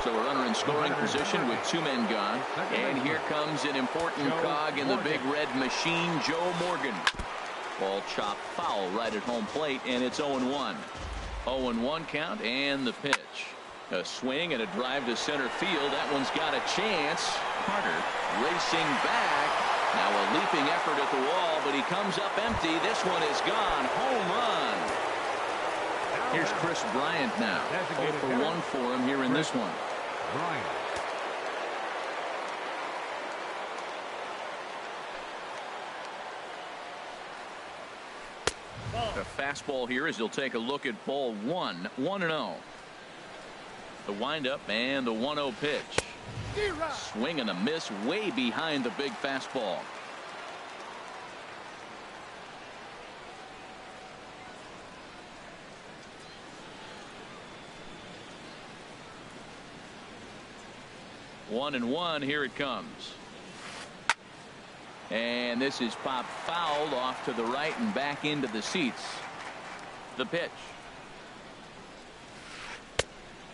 So a runner in scoring position with 2 men gone. And here comes an important cog in the big red machine, Joe Morgan. Ball chopped foul right at home plate, and it's 0-1. 0-1 count and the pitch. A swing and a drive to center field. That one's got a chance. Carter racing back. Now a leaping effort at the wall, but he comes up empty. This one is gone. Home run. Here's Chris Bryant now. 0 for 1 for him here in this one. Bryant. The fastball here as he'll take a look at ball 1. 1-0. The windup and the 1-0 pitch. Swing and a miss way behind the big fastball. One and one. Here it comes. And this is popped foul off to the right and back into the seats. The pitch.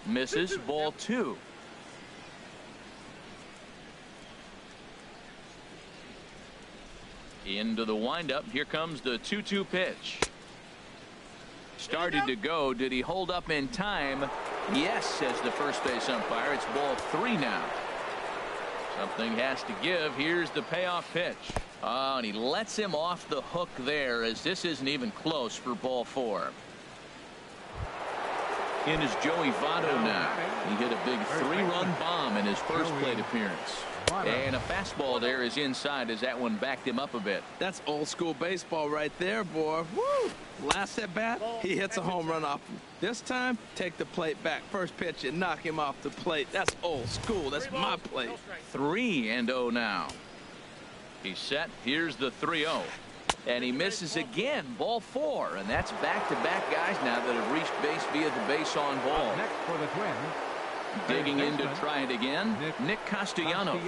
Misses. Ball two. Into the windup. Here comes the 2-2 pitch. Started to go. Did he hold up in time? Yes, says the first base umpire. It's ball three now. Something has to give. Here's the payoff pitch. Oh, and he lets him off the hook there, as this isn't even close for ball four. In is Joey Votto now. He hit a big three-run bomb in his first plate appearance. And a fastball there is inside as that one backed him up a bit. That's old school baseball right there, boy. Woo! Last at bat, he hits a home run off him. This time, take the plate back. First pitch and knock him off the plate. That's old school. That's my plate. 3-0 now. He's set. Here's the 3-0. And he misses again. Ball four. And that's back-to-back guys now that have reached base via the base on ball. Next for the Twins. Digging in to try it again. Nick Castellanos.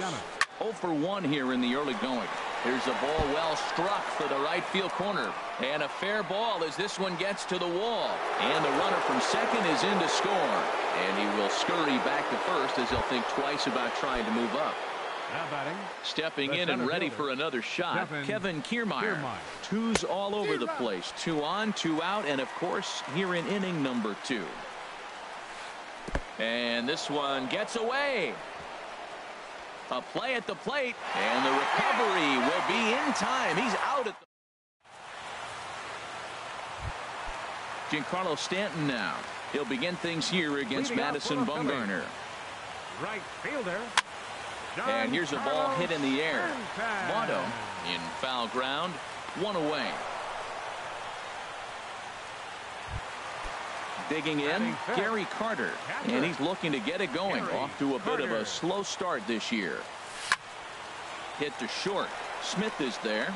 0 for 1 here in the early going. Here's a ball well struck for the right field corner. And a fair ball as this one gets to the wall. And the runner from second is in to score. And he will scurry back to first as he'll think twice about trying to move up. Now batting. Stepping in and ready for another shot, Kevin Kiermaier. Twos all over the place. 2 on, 2 out, and of course here in inning number 2. And this one gets away. A play at the plate, and the recovery will be in time. He's out at the Giancarlo Stanton now. He'll begin things here against Madison Bumgarner. Right fielder. And here's a ball hit in the air. Votto in foul ground. 1 away. Digging in, Gary Carter. And he's looking to get it going. Off to a bit of a slow start this year. Hit to short. Smith is there.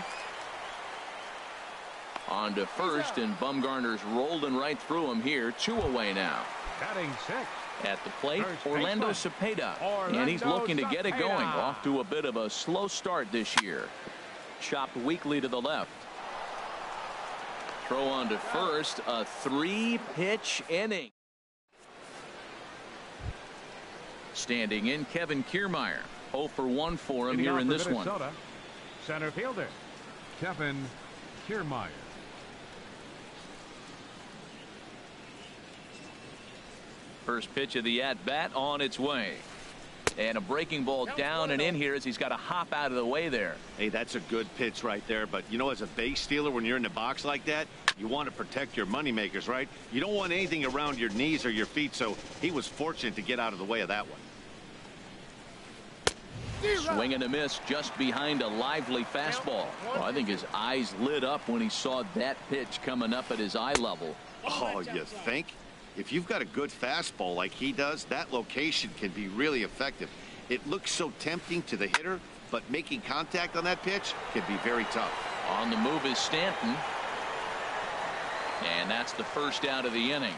On to first, and Bumgarner's rolling right through him here. 2 away now. Batting 6. At the plate, Orlando Cepeda. And he's looking to get it going. Off to a bit of a slow start this year. Chopped weakly to the left. Throw on to first. A 3-pitch inning. Standing in, Kevin Kiermaier. 0 for 1 for him here in this one. Center fielder, Kevin Kiermaier. First pitch of the at-bat on its way. And a breaking ball down and in here as he's got to hop out of the way there. Hey, that's a good pitch right there. But, you know, as a base stealer, when you're in the box like that, you want to protect your moneymakers, right? You don't want anything around your knees or your feet, so he was fortunate to get out of the way of that one. Swing and a miss just behind a lively fastball. Oh, I think his eyes lit up when he saw that pitch coming up at his eye level. Oh, you think? If you've got a good fastball like he does, that location can be really effective. It looks so tempting to the hitter, but making contact on that pitch can be very tough. On the move is Stanton. And that's the first out of the inning.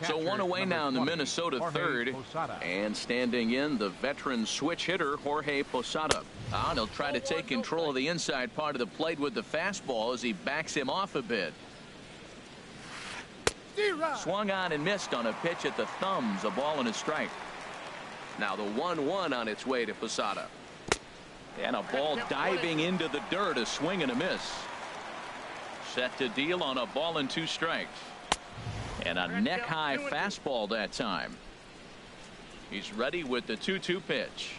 So 1 away now in the Minnesota third. And standing in, the veteran switch hitter, Jorge Posada. And he'll try to take control of the inside part of the plate with the fastball as he backs him off a bit. Swung on and missed on a pitch at the thumbs. A ball and a strike. Now the 1-1 on its way to Posada. And a ball diving into the dirt. A swing and a miss. Set to deal on a ball and 2 strikes. And a neck-high fastball that time. He's ready with the 2-2 pitch.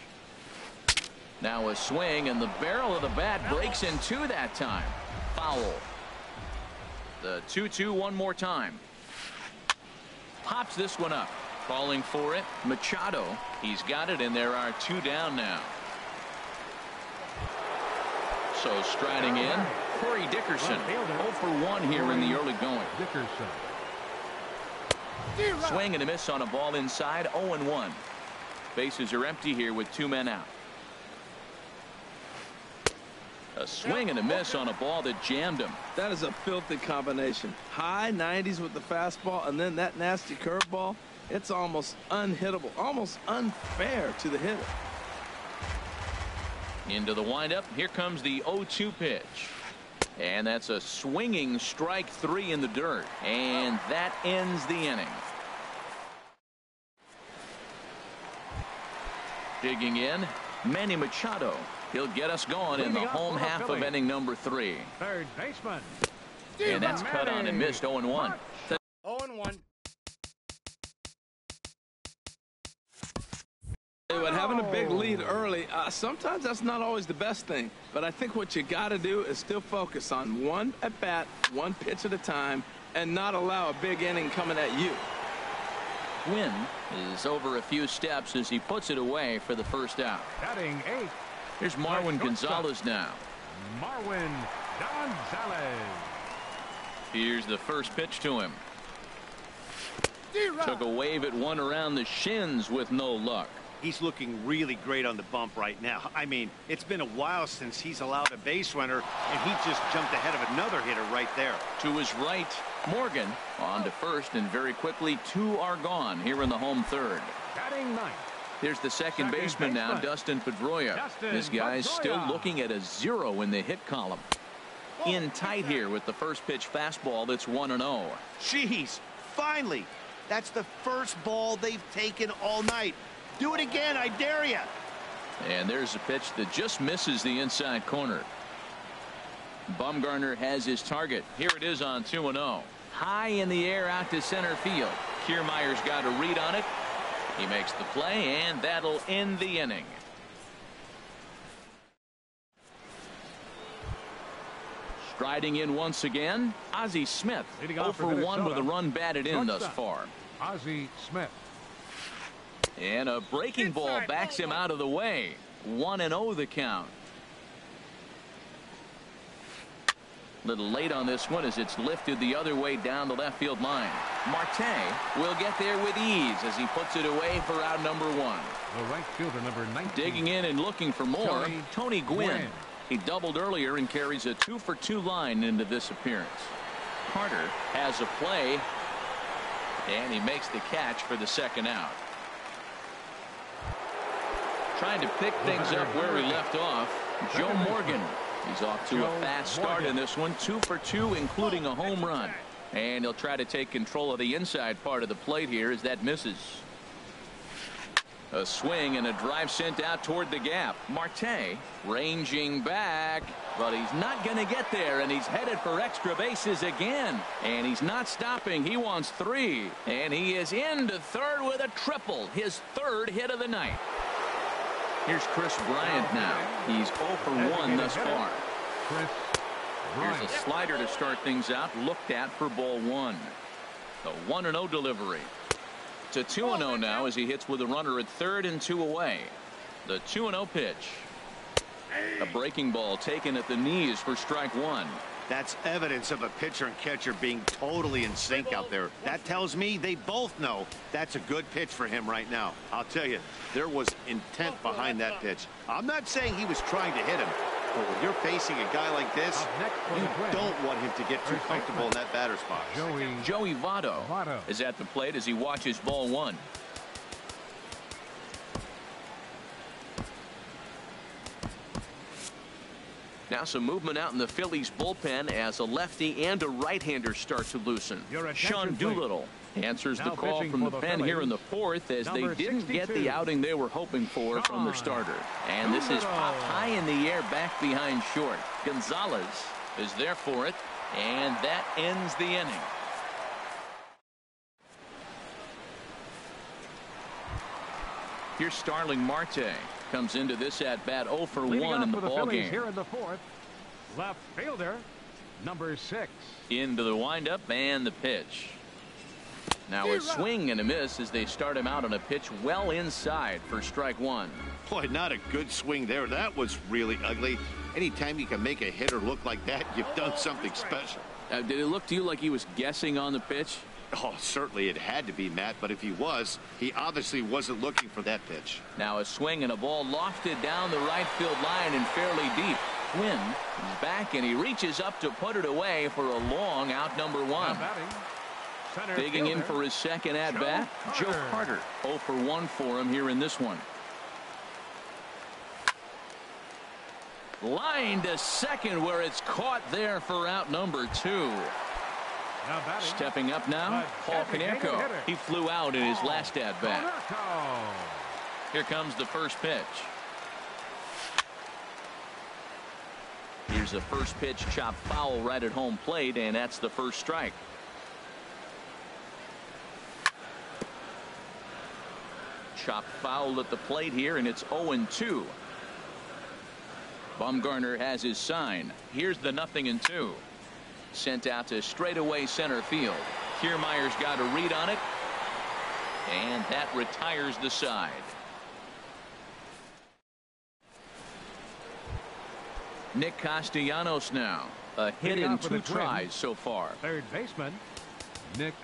Now a swing, and the barrel of the bat breaks in 2 that time. Foul. The 2-2 one more time. Pops this one up. Calling for it, Machado. He's got it, and there are 2 down now. So striding in, Corey Dickerson. 0 for 1 here in the early going. Dickerson. Swing and a miss on a ball inside. 0-1. Bases are empty here with 2 men out. A swing and a miss on a ball that jammed him. That is a filthy combination. High 90s with the fastball, and then that nasty curveball. It's almost unhittable, almost unfair to the hitter. Into the windup. Here comes the 0-2 pitch. And that's a swinging strike 3 in the dirt. And that ends the inning. Digging in, Manny Machado. He'll get us going in the home half of inning number 3. Third baseman. And that's cut on and missed. 0-1. 0-1. But having a big lead early, sometimes that's not always the best thing. But I think what you got to do is still focus on one at bat, one pitch at a time, and not allow a big inning coming at you. Gwynn is over a few steps as he puts it away for the first out. Batting 8. Here's Marwin Gonzalez now. Marwin Gonzalez. Here's the first pitch to him. Took a wave at one around the shins with no luck. He's looking really great on the bump right now. I mean, it's been a while since he's allowed a base runner, and he just jumped ahead of another hitter right there. To his right, Morgan on to first, and very quickly 2 are gone here in the home third. Batting 9. Here's the second baseman now, Dustin Pedroia. This guy's still looking at a 0 in the hit column. In tight here with the first pitch fastball that's 1-0. Jeez, finally. That's the first ball they've taken all night. Do it again, I dare you. And there's a pitch that just misses the inside corner. Bumgarner has his target. Here it is on 2-0. High in the air out to center field. Kiermaier's got a read on it. He makes the play, and that'll end the inning. Striding in once again, Ozzie Smith. 0 for 1 with a run batted in thus far. Ozzie Smith. And a breaking ball backs him out of the way. 1-0 the count. Little late on this one as it's lifted the other way down the left field line. Marte will get there with ease as he puts it away for out number 1. The right fielder, number 19. Digging in and looking for more, Tony Gwynn. He doubled earlier and carries a 2 for 2 line into this appearance. Carter has a play, and he makes the catch for the second out. Trying to pick things up where he left off, Joe Morgan. He's off to a fast start in this one, 2 for 2, including a home run. And he'll try to take control of the inside part of the plate here as that misses. A swing and a drive sent out toward the gap. Marte ranging back, but he's not going to get there, and he's headed for extra bases again. And he's not stopping. He wants 3. And he is into third with a triple, his 3rd hit of the night. Here's Chris Bryant now. He's 0 for 1 thus far. Here's a slider to start things out, looked at for ball 1. The 1-0 delivery. To 2-0 now as he hits with a runner at third and 2 away. The 2-0 pitch. A breaking ball taken at the knees for strike 1. That's evidence of a pitcher and catcher being totally in sync out there. That tells me they both know that's a good pitch for him right now. I'll tell you, there was intent behind that pitch. I'm not saying he was trying to hit him, but when you're facing a guy like this, you don't want him to get too comfortable in that batter's box. Joey Votto is at the plate as he watches ball 1. Now some movement out in the Phillies bullpen as a lefty and a right-hander start to loosen. Sean Doolittle answers the call from the pen here in the 4th as they didn't get the outing they were hoping for from their starter. And this is popped high in the air back behind short. Gonzalez is there for it, and that ends the inning. Here's Starling Marte. Comes into this at bat 0 for 1 in the ball game. Here in the 4th, left fielder, number 6. Into the windup and the pitch. Now a swing and a miss as they start him out on a pitch well inside for strike 1. Boy, not a good swing there. That was really ugly. Anytime you can make a hitter look like that, you've done something special. Did it look to you like he was guessing on the pitch? Oh, certainly it had to be, Matt, but if he was, he obviously wasn't looking for that pitch. Now a swing and a ball lofted down the right field line and fairly deep. Quinn is back, and he reaches up to put it away for a long out number one. Digging in for his second at-bat, Joe Carter. 0 for 1 for him here in this one. Line to second, where it's caught there for out number 2. Stepping up now, Paul Konerko. He flew out in his last at-bat. Here comes the first pitch. Here's the first pitch, chopped foul right at home plate, and that's the first strike. Chopped foul at the plate here, and it's 0-2. Bumgarner has his sign. Here's the 0-2. Sent out to straightaway center field. Kiermaier's got a read on it, and that retires the side. Nick Castellanos now. A hit in 2 tries so far. Third baseman, Nick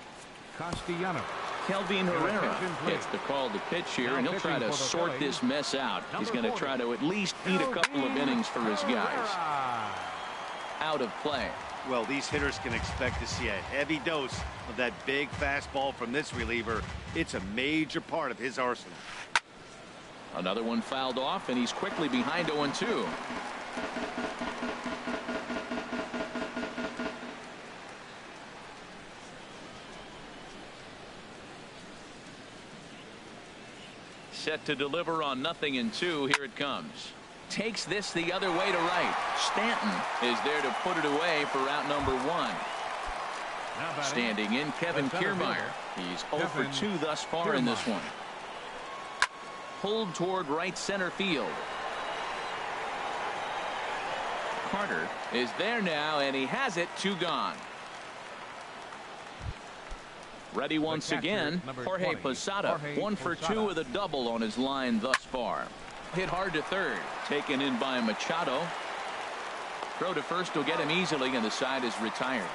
Castellanos. Kelvin Herrera gets the call to pitch here, and he'll try to sort this mess out. He's going to try to at least eat a couple of innings for his guys. Out of play. Well, these hitters can expect to see a heavy dose of that big fastball from this reliever. It's a major part of his arsenal. Another one fouled off, and he's quickly behind 0-2. Set to deliver on 0-2. Here it comes. Takes this the other way to right. Stanton is there to put it away for out number 1. Standing in, Kevin Kiermaier. He's 0 for 2 thus far in this one. Pulled toward right center field. Carter is there now, and he has it. 2 gone. Ready once again, Jorge Posada. 1 for 2 with a double on his line thus far. Hit hard to third. Taken in by Machado. Throw to first will get him easily, and the side is retired.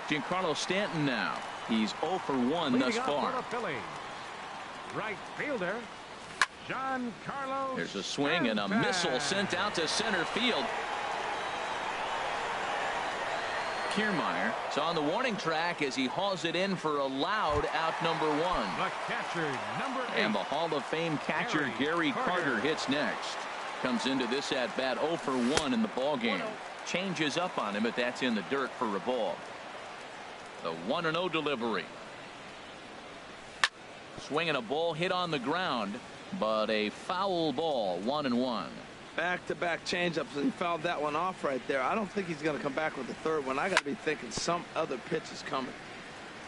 Giancarlo Stanton now. He's 0 for 1 thus far. Right fielder, Giancarlo. There's a swing and a missile sent out to center field. Kiermaier is on the warning track as he hauls it in for a loud out number 1. The catcher, number 8. And the Hall of Fame catcher Gary Carter hits next. Comes into this at bat 0 for 1 in the ball game. Changes up on him, but that's in the dirt for a ball. The 1-0 delivery. Swinging a ball hit on the ground, but a foul ball. 1-1. Back-to-back changeups, and he fouled that one off right there. I don't think he's going to come back with the third one. I got to be thinking some other pitch is coming.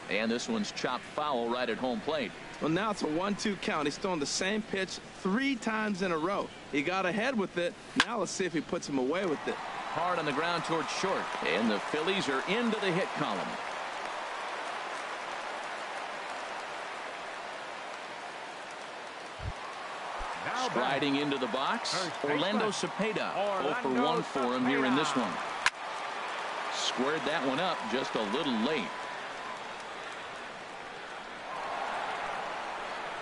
And this one's chopped foul right at home plate. Well, now it's a 1-2 count. He's throwing the same pitch 3 times in a row. He got ahead with it. Now let's see if he puts him away with it. Hard on the ground towards short, and the Phillies are into the hit column. Striding into the box, Orlando Cepeda. 0 for 1 for him here in this one. Squared that one up just a little late.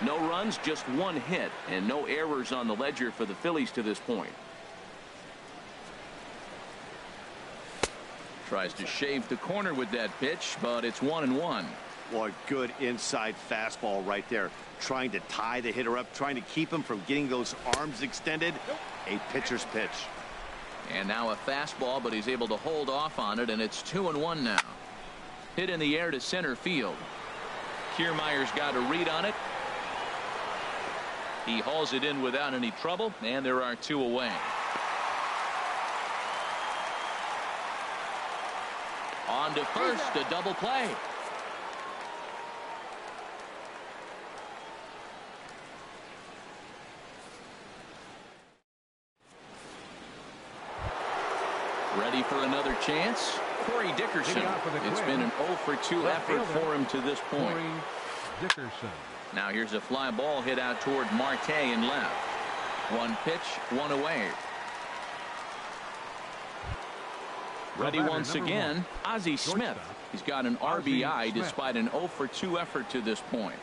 No runs, just 1 hit, and no errors on the ledger for the Phillies to this point. Tries to shave the corner with that pitch, but it's 1-1. Well, a good inside fastball right there. Trying to tie the hitter up, trying to keep him from getting those arms extended. A pitcher's pitch. And now a fastball, but he's able to hold off on it, and it's 2-1 now. Hit in the air to center field. Kiermaier's got a read on it. He hauls it in without any trouble, and there are 2 away. On to first, a double play. Ready for another chance? Corey Dickerson. It's been an 0 for 2 effort for him to this point. Dickerson. Now here's a fly ball hit out toward Marte in left. 1 pitch, 1 away. Ready once again, Ozzie Smith. He's got an RBI despite an 0 for 2 effort to this point.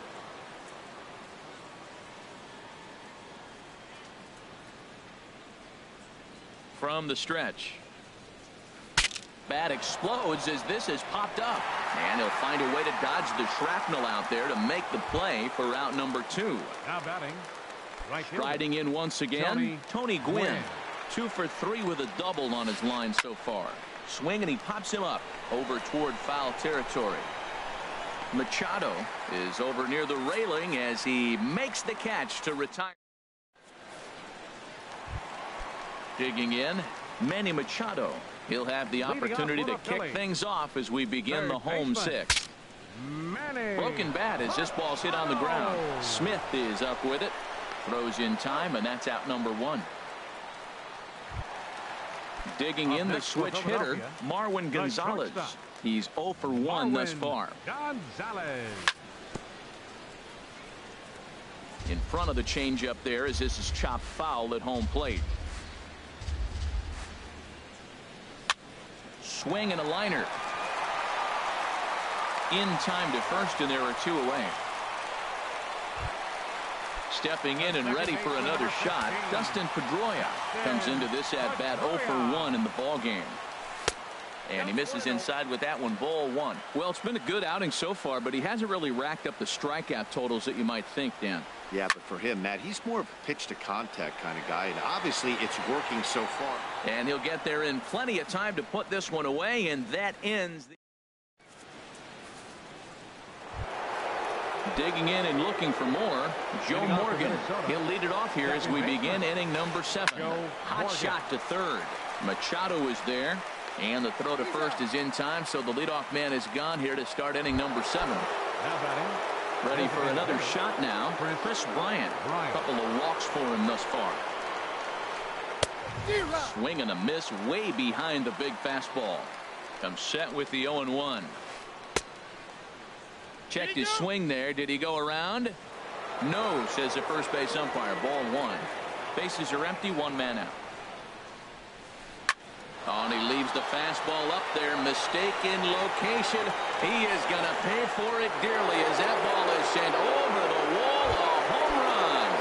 From the stretch. Bat explodes as this has popped up. And he'll find a way to dodge the shrapnel out there to make the play for out number 2. Now batting. Right Striding in once again, Tony Gwynn. 2 for 3 with a double on his line so far. Swing and he pops him up over toward foul territory. Machado is over near the railing as he makes the catch to retire. Digging in, Manny Machado. He'll have the opportunity to kick things off as we begin the home 6. Broken bat as this ball's hit on the ground. Smith is up with it. Throws in time, and that's out number 1. Digging in the switch hitter, Marwin Gonzalez. He's 0 for 1 thus far. In front of the changeup there as this is chopped foul at home plate. Swing and a liner. In time to first, and there are 2 away. Stepping in and ready for another shot, Dustin Pedroia comes into this at bat 0 for 1 in the ball game. And he misses inside with that one, ball 1. Well, it's been a good outing so far, but he hasn't really racked up the strikeout totals that you might think, Dan. Yeah, but for him, Matt, he's more of a pitch to contact kind of guy, and obviously it's working so far. And he'll get there in plenty of time to put this one away, and that ends the... Digging in and looking for more, Joe Morgan. He'll lead it off here as we begin inning number 7. Hot shot to third. Machado is there, and the throw to first is in time, so the leadoff man is gone here to start inning number 7. Ready for another shot now, Chris Bryant. A couple of walks for him thus far. Swing and a miss way behind the big fastball. Comes set with the 0-1. Checked his swing there. Did he go around? No, says the first base umpire. Ball 1. Bases are empty. 1 man out. Oh, and he leaves the fastball up there. Mistaken location. He is going to pay for it dearly as that ball is sent over the wall. A home run.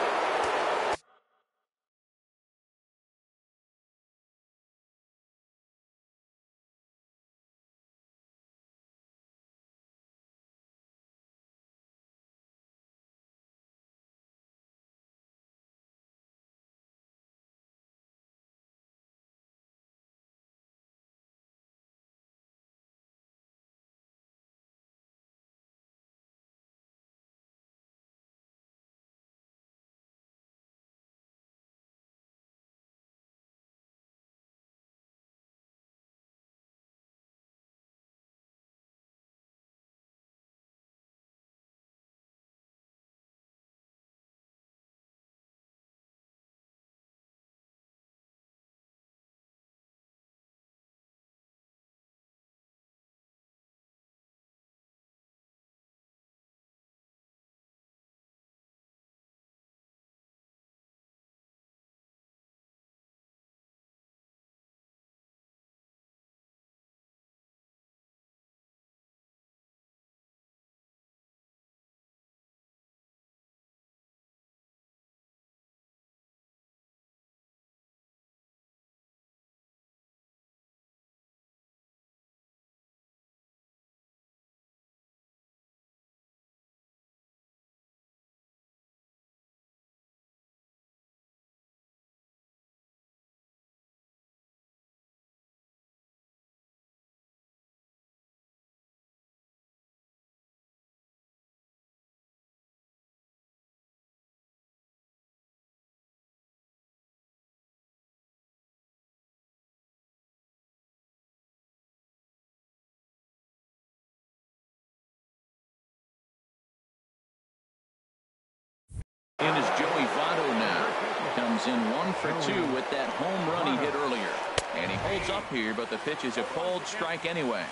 In is Joey Votto now. Comes in 1 for 2 with that home run he hit earlier. And he holds up here, but the pitch is a cold strike anyway.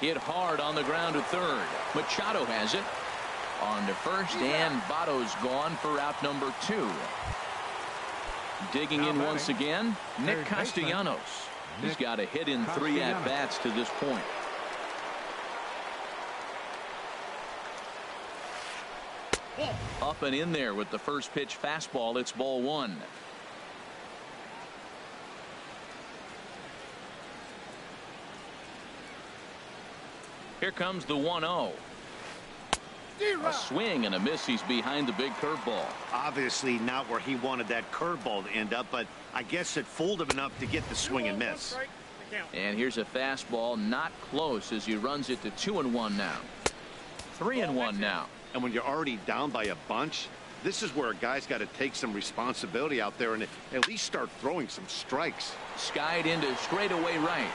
Hit hard on the ground to third. Machado has it. On to first, and Votto's gone for out number 2. Digging in once again, Nick Castellanos. He's got a hit in 3 at-bats to this point. Up and in there with the first pitch fastball. It's ball 1. Here comes the 1-0. A swing and a miss. He's behind the big curveball. Obviously not where he wanted that curveball to end up, but I guess it fooled him enough to get the swing and miss. And here's a fastball not close as he runs it to 2-1 now. 3-1 now. And when you're already down by a bunch, this is where a guy's got to take some responsibility out there and at least start throwing some strikes. Skied into straightaway right.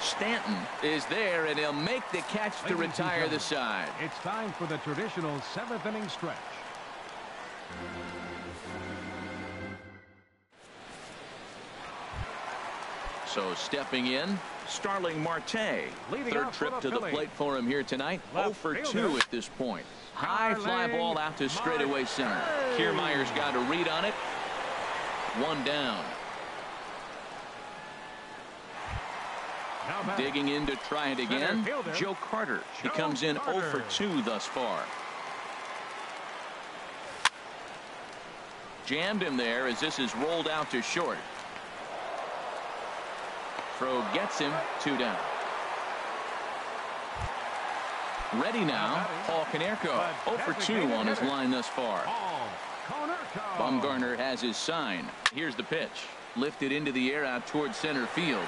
Stanton is there, and he'll make the catch to retire the side. It's time for the traditional 7th inning stretch. So stepping in, Starling Marte. Leading Third off trip for to the Phillies. plate for him here tonight. Left 0 for 2 fielder. at this point. High fly ball out to straightaway center. Kiermaier's got a read on it. 1 down. Digging in to try it again, Joe Carter. He comes in 0 for 2 thus far. Jammed him there as this is rolled out to short. Throw gets him. 2 down. Ready now, Paul Konerko. 0 for 2 on his line thus far. Bumgarner has his sign. Here's the pitch. Lifted into the air out towards center field.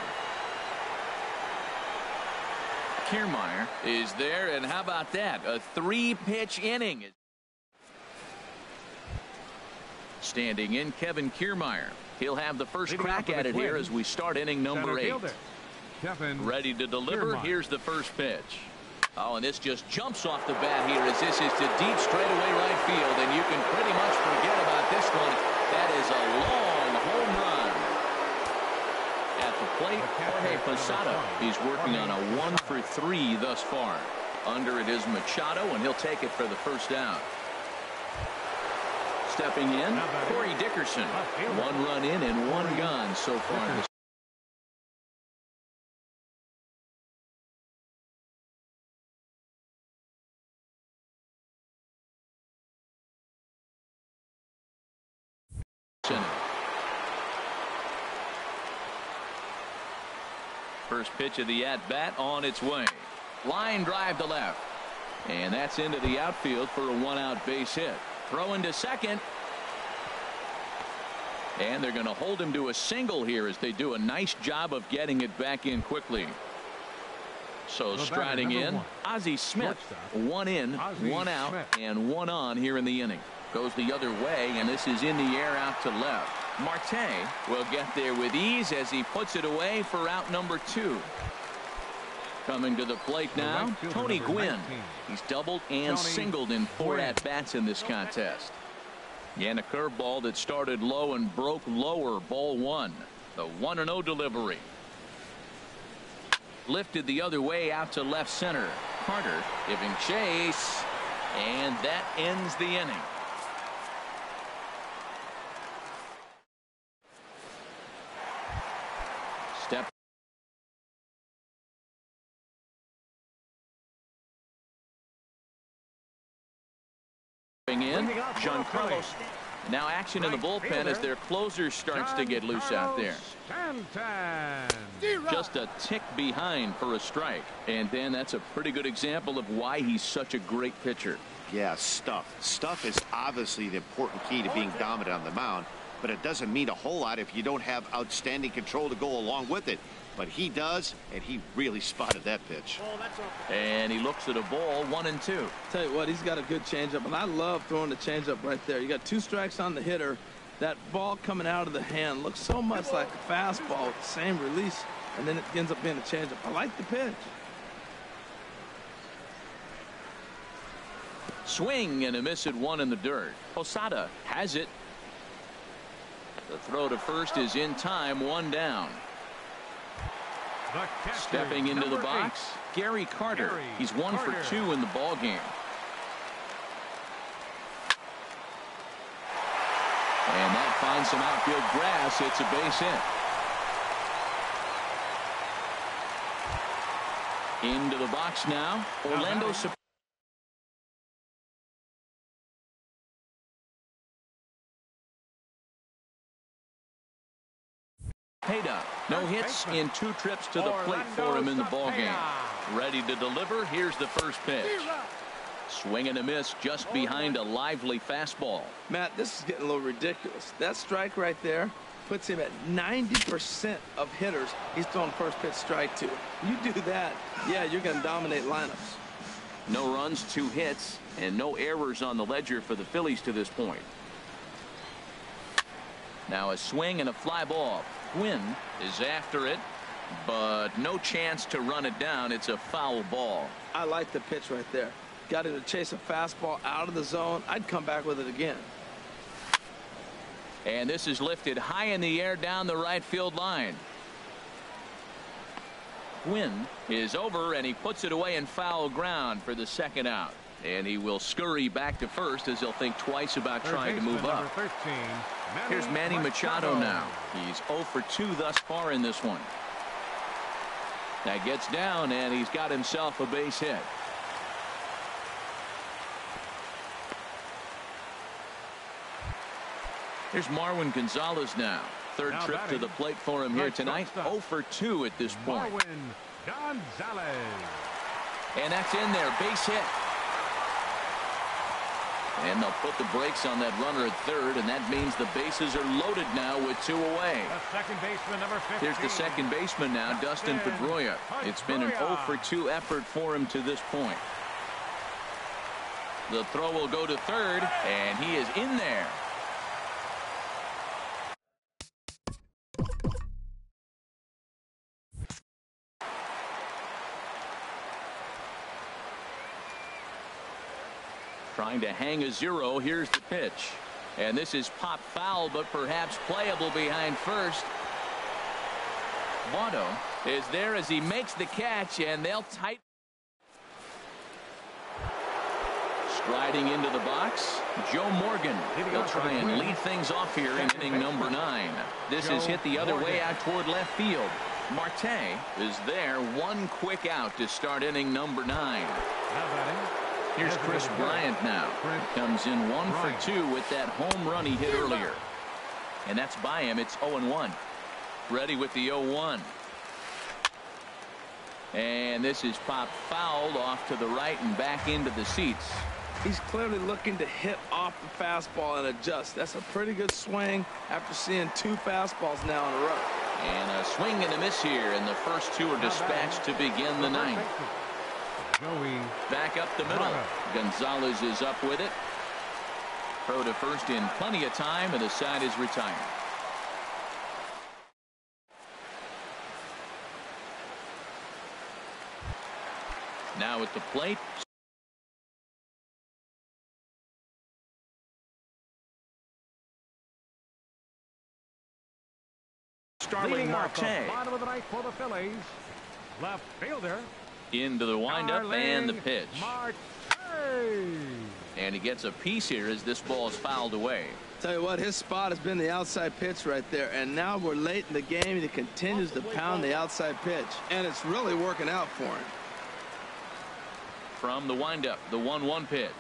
Kiermaier is there, and how about that? A 3-pitch inning. Standing in, Kevin Kiermaier. He'll have the first crack at it here as we start inning number 8. Ready to deliver. Here's the first pitch. Oh, and this just jumps off the bat here as this is to deep straightaway right field, and you can pretty much forget about this one. That is a long home run. At the plate, Jorge Posada. He's working on a 1 for 3 thus far. Under it is Machado, and he'll take it for the first down. Stepping in, Corey Dickerson. 1 run in and 1 gone so far. First pitch of the at-bat on its way. Line drive to left. And that's into the outfield for a 1-out base hit. Throw into second. And they're going to hold him to a single here as they do a nice job of getting it back in quickly. So striding in, Ozzie Smith. 1 in, 1 out, and 1 on here in the inning. Goes the other way, and this is in the air out to left. Marte will get there with ease as he puts it away for out number 2. Coming to the plate now, Tony Gwynn. He's doubled and singled in 4 at-bats in this contest. And a curveball that started low and broke lower, ball 1. The 1-0 delivery. Lifted the other way out to left center. Carter giving chase, and that ends the inning. Step in, Giancarlo. Now action in the bullpen as their closer starts to get loose out there. Just a tick behind for a strike. And then that's a pretty good example of why he's such a great pitcher. Yeah, stuff. Stuff is obviously the important key to being dominant on the mound, but it doesn't mean a whole lot if you don't have outstanding control to go along with it. But he does, and he really spotted that pitch. And he looks at a ball, 1-2. Tell you what, he's got a good changeup, and I love throwing the changeup right there. You got 2 strikes on the hitter. That ball coming out of the hand looks so much like a fastball with the same release, and then it ends up being a changeup. I like the pitch. Swing and a miss at 1 in the dirt. Posada has it. The throw to first is in time, 1 down. Stepping into the box, Gary Carter. He's 1 for 2 in the ball game. And that finds some outfield grass. It's a base hit. Into the box now. Orlando. Payda. No hits in 2 trips to the plate for him in the ballgame. Ready to deliver. Here's the first pitch. Swing and a miss just behind a lively fastball. Matt, this is getting a little ridiculous. That strike right there puts him at 90% of hitters he's throwing first pitch strike to. You do that, yeah, you're going to dominate lineups. No runs, 2 hits, and no errors on the ledger for the Phillies to this point. Now a swing and a fly ball. Quinn is after it, but no chance to run it down. It's a foul ball. I like the pitch right there. Got him to chase a fastball out of the zone. I'd come back with it again. And this is lifted high in the air down the right field line. Quinn is over, and he puts it away in foul ground for the second out. And he will scurry back to first as he'll think twice about trying to move up. 13, Here's Manny Machado now. He's 0 for 2 thus far in this one. That gets down, and he's got himself a base hit. Here's Marwin Gonzalez now. Third Now trip batting. to the plate for him here tonight. 0 for 2 at this point. Marwin Gonzalez. And that's in there. Base hit. And they'll put the brakes on that runner at third, and that means the bases are loaded now with 2 away. The second baseman, number 15. Here's the second baseman now, Dustin Pedroia. It's been an 0 for 2 effort for him to this point. The throw will go to third, and he is in there. Trying to hang a 0. Here's the pitch. And this is pop foul, but perhaps playable behind first. Votto is there as he makes the catch, and they'll tighten. Striding into the box, Joe Morgan. He'll try and lead things off here in inning number 9. This is hit the other way out toward left field. Marte is there. 1 quick out to start inning number 9. Here's Chris Bryant now. Comes in 1 for 2 with that home run he hit earlier. And that's by him. It's 0-1. Ready with the 0-1. And this is popped fouled off to the right and back into the seats. He's clearly looking to hit off the fastball and adjust. That's a pretty good swing after seeing 2 fastballs now in a row. And a swing and a miss here, and the first 2 are dispatched to begin the 9th. Back up the middle. Gonzalez is up with it. Throw to first in plenty of time, and the side is retired. Now at the plate. Starling Marte. Bottom of the ninth for the Phillies. Left fielder. Into the windup and the pitch. Marte. And he gets a piece here as this ball is fouled away. Tell you what, his spot has been the outside pitch right there, and now we're late in the game and he continues to pound the outside pitch, and it's really working out for him. From the windup, the 1-1 pitch.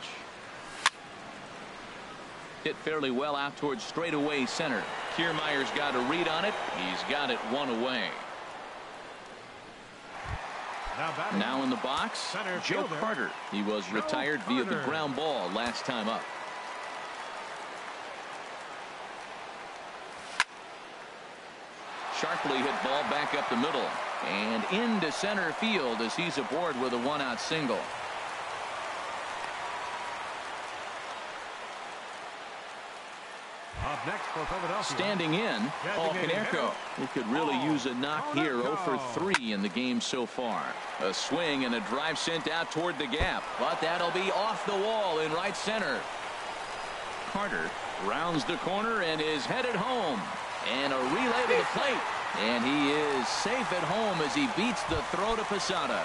Hit fairly well out towards straightaway center. Kiermaier's got a read on it. He's got it 1 away. Now in the box, Joe Carter. He was retired via the ground ball last time up. Sharply hit ball back up the middle and into center field as he's aboard with a 1-out single. Up next for Philadelphia. Standing in, Paul Konerko. He could really use a knock here. 0 for 3 in the game so far. A swing and a drive sent out toward the gap, but that'll be off the wall in right center. Carter rounds the corner and is headed home. And a relay to the plate. And he is safe at home as he beats the throw to Posada.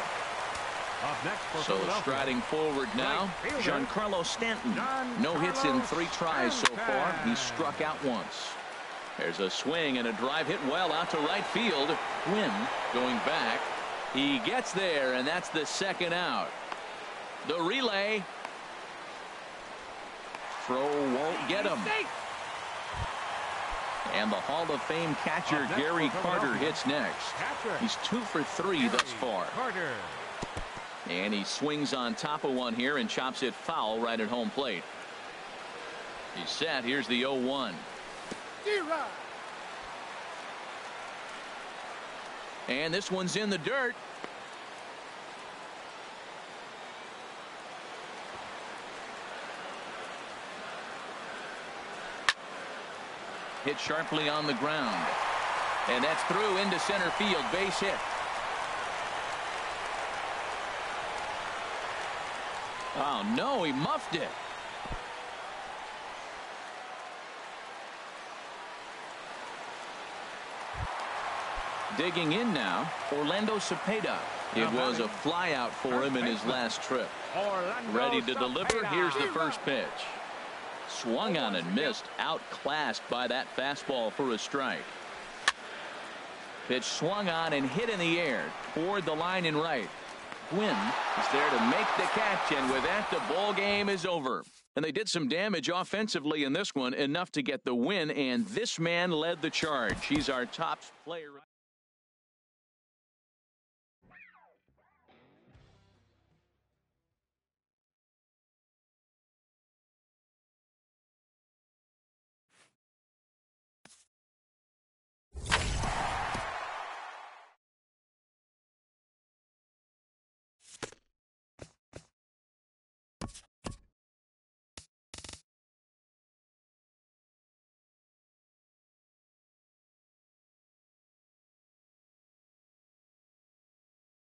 Up next for So striding forward now, Giancarlo Stanton. No hits in 3 tries so far. He struck out once. There's a swing and a drive hit well out to right field. Gwynn going back. He gets there, and that's the second out. The relay. Throw won't get him. And the Hall of Fame catcher Gary Carter hits next. He's 2 for 3 thus far. And he swings on top of one here and chops it foul right at home plate. He's set. Here's the 0-1. And this one's in the dirt. Hit sharply on the ground. And that's through into center field. Base hit. Oh, no, he muffed it. Digging in now, Orlando Cepeda. It was a flyout for him in his last trip. Ready to deliver. Here's the first pitch. Swung on and missed. Outclassed by that fastball for a strike. Pitch swung on and hit in the air toward the line and right. Gwynn is there to make the catch, and with that, the ball game is over. And they did some damage offensively in this one, enough to get the win, and this man led the charge. He's our top player.